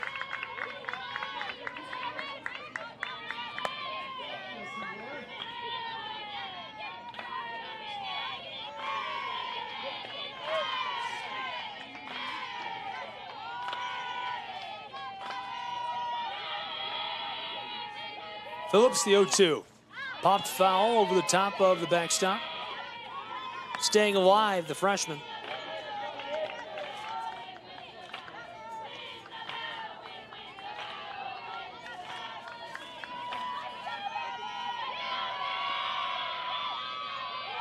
Phillips, the 0-2. Popped foul over the top of the backstop. Staying alive, the freshman.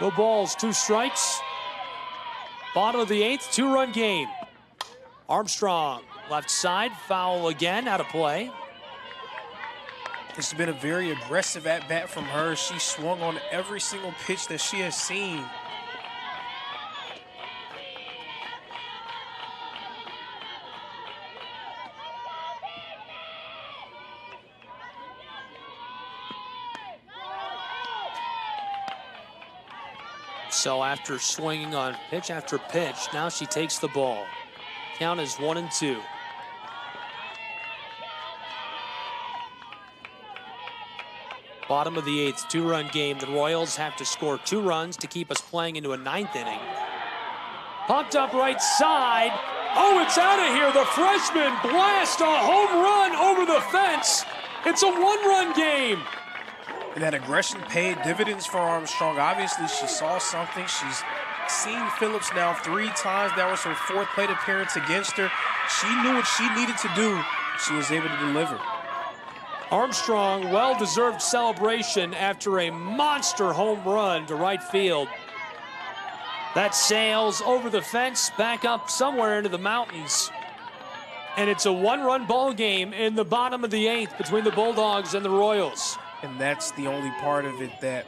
No balls, 2 strikes. Bottom of the 8th, 2-run game. Armstrong, left side, foul again, out of play. This has been a very aggressive at-bat from her. She swung on every single pitch that she has seen. So after swinging on pitch after pitch, now she takes the ball. Count is 1-2. Bottom of the 8th, 2-run game. The Royals have to score 2 runs to keep us playing into a 9th inning. Popped up right side. Oh, it's out of here. The freshman blast a home run over the fence. It's a 1-run game. And that aggression paid dividends for Armstrong. Obviously, she saw something. She's seen Phillips now 3 times. That was her 4th plate appearance against her. She knew what she needed to do. She was able to deliver. Armstrong, well-deserved celebration after a monster home run to right field. That sails over the fence, back up somewhere into the mountains. And it's a 1-run ball game in the bottom of the 8th between the Bulldogs and the Royals. And that's the only part of it that,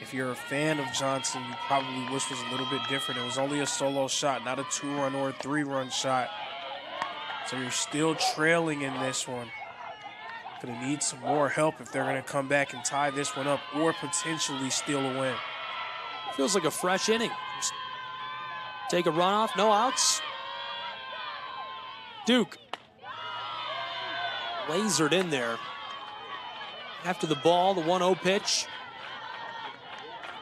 if you're a fan of Johnson, you probably wish was a little bit different. It was only a solo shot, not a 2-run or a 3-run shot. So you're still trailing in this one. Going to need some more help if they're going to come back and tie this one up or potentially steal a win. Feels like a fresh inning. Just take a run off, no outs. Duke lasered in there. After the ball, the 1-0 pitch.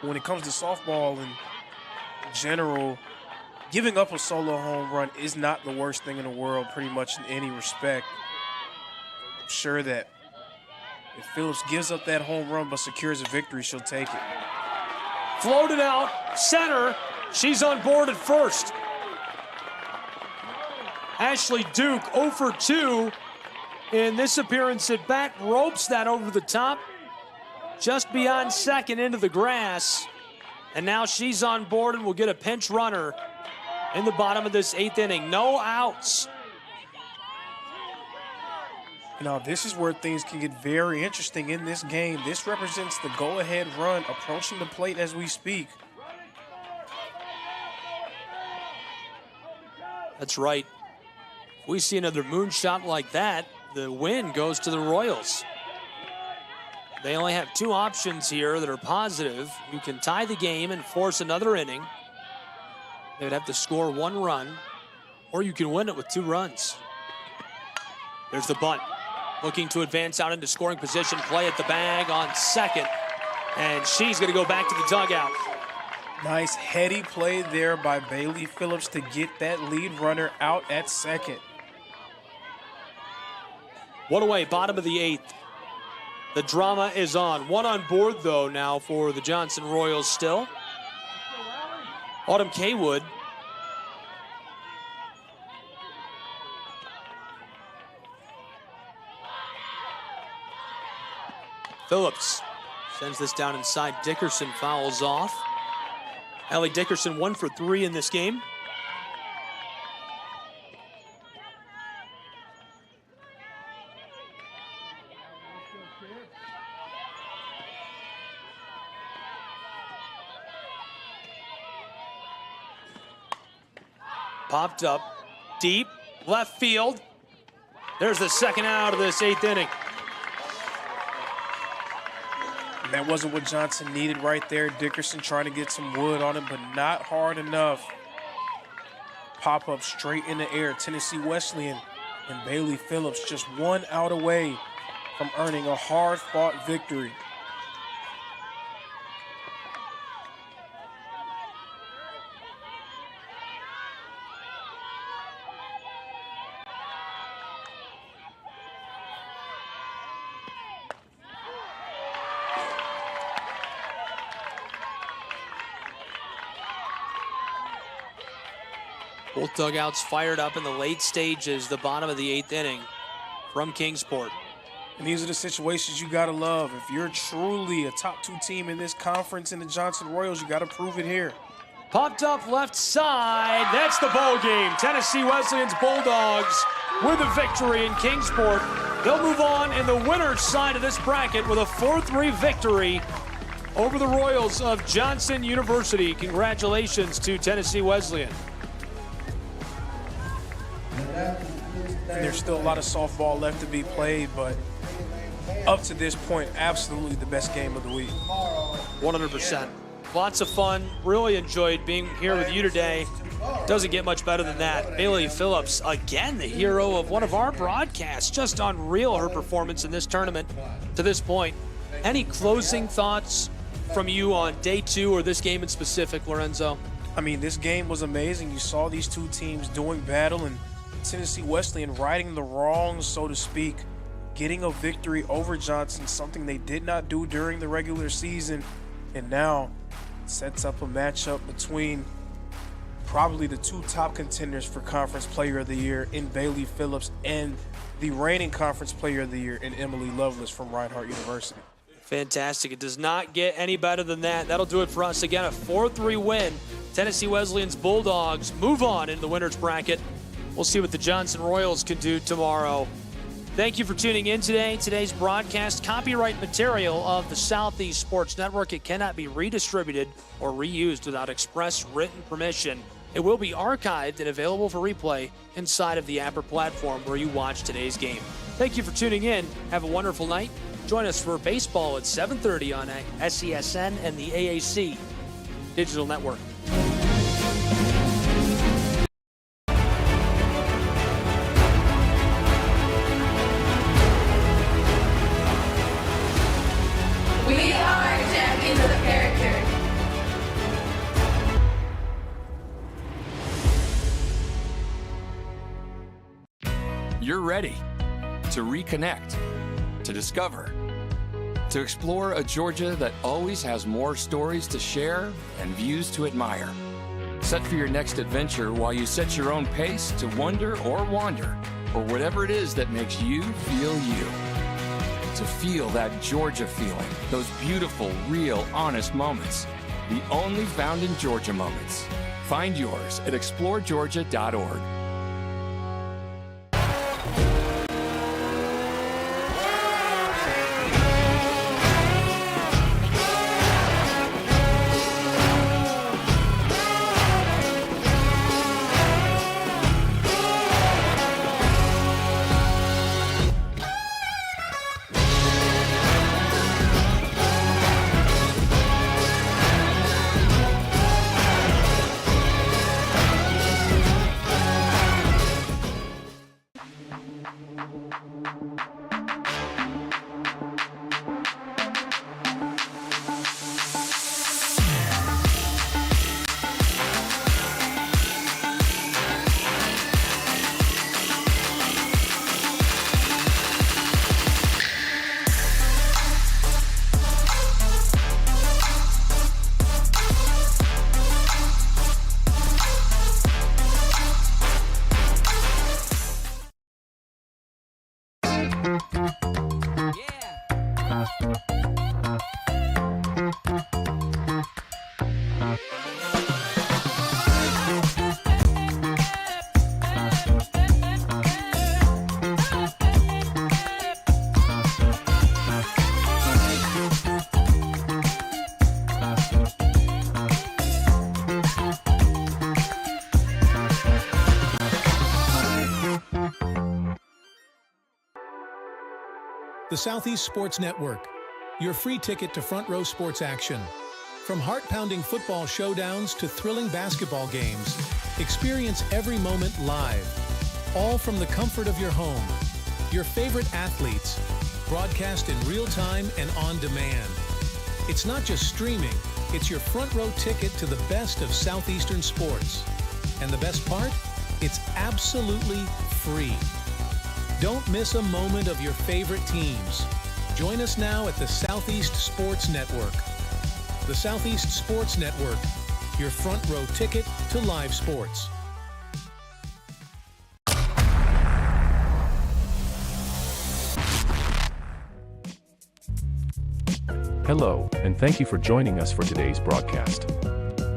When it comes to softball in general, giving up a solo home run is not the worst thing in the world, pretty much in any respect. I'm sure that if Phillips gives up that home run but secures a victory, she'll take it. Floated out, center. She's on board at first. Ashley Duke 0 for 2 in this appearance at bat. Ropes that over the top, just beyond second into the grass. And now she's on board and will get a pinch runner in the bottom of this 8th inning. No outs. Now, this is where things can get very interesting in this game. This represents the go-ahead run approaching the plate as we speak. That's right. If we see another moonshot like that, the win goes to the Royals. They only have two options here that are positive. You can tie the game and force another inning. They would have to score 1 run, or you can win it with 2 runs. There's the bunt. Looking to advance out into scoring position. Play at the bag on second. And she's going to go back to the dugout. Nice heady play there by Bailey Phillips to get that lead runner out at second. 1 away, bottom of the 8th. The drama is on. 1 on board, though, now for the Johnson Royals still. Autumn Kaywood. Phillips sends this down inside. Dickerson fouls off. Allie Dickerson 1 for 3 in this game. Popped up deep left field. There's the second out of this 8th inning. And that wasn't what Johnson needed right there. Dickerson trying to get some wood on him, but not hard enough. Pop up straight in the air. Tennessee Wesleyan and Bailey Phillips just 1 out away from earning a hard-fought victory. Both dugouts fired up in the late stages, the bottom of the 8th inning from Kingsport. And these are the situations you got to love. If you're truly a top 2 team in this conference in the Johnson Royals, you got to prove it here. Popped up left side. That's the ball game. Tennessee Wesleyan's Bulldogs with a victory in Kingsport. They'll move on in the winner's side of this bracket with a 4-3 victory over the Royals of Johnson University. Congratulations to Tennessee Wesleyan. And there's still a lot of softball left to be played, but up to this point, absolutely the best game of the week. 100%. Lots of fun. Really enjoyed being here with you today. Doesn't get much better than that. Bailey Phillips, again, the hero of one of our broadcasts. Just unreal, her performance in this tournament to this point. Any closing thoughts from you on day 2 or this game in specific, Lorenzo? I mean, this game was amazing. You saw these 2 teams doing battle, and Tennessee Wesleyan righting the wrongs, so to speak, getting a victory over Johnson, something they did not do during the regular season, and now sets up a matchup between probably the 2 top contenders for Conference Player of the Year in Bailey Phillips and the reigning Conference Player of the Year in Emily Lovelace from Reinhardt University. Fantastic. It does not get any better than that. That'll do it for us. Again, a 4-3 win. Tennessee Wesleyan's Bulldogs move on in the winner's bracket. We'll see what the Johnson Royals can do tomorrow. Thank you for tuning in today. Today's broadcast, copyright material of the Southeast Sports Network. It cannot be redistributed or reused without express written permission. It will be archived and available for replay inside of the Apper platform where you watch today's game. Thank you for tuning in. Have a wonderful night. Join us for baseball at 7:30 on SESN and the AAC Digital Network. We are champions of the character. You're ready to reconnect, to discover, to explore a Georgia that always has more stories to share and views to admire. Set for your next adventure while you set your own pace to wonder or wander, or whatever it is that makes you feel you. To feel that Georgia feeling, those beautiful, real, honest moments. The only found in Georgia moments. Find yours at exploregeorgia.org. The Southeast Sports Network, your free ticket to front row sports action. From heart-pounding football showdowns to thrilling basketball games, experience every moment live, all from the comfort of your home. Your favorite athletes, broadcast in real time and on demand. It's not just streaming, it's your front row ticket to the best of Southeastern sports. And the best part? It's absolutely free. Don't miss a moment of your favorite teams. Join us now at the Southeast Sports Network. The Southeast Sports Network, your front row ticket to live sports. Hello, and thank you for joining us for today's broadcast.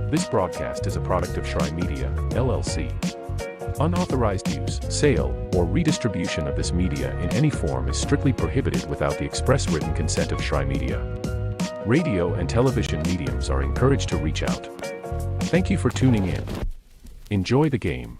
This broadcast is a product of Shrine Media, LLC. Unauthorized use, sale, or redistribution of this media in any form is strictly prohibited without the express written consent of Shrine Media. Radio and television mediums are encouraged to reach out. Thank you for tuning in. Enjoy the game.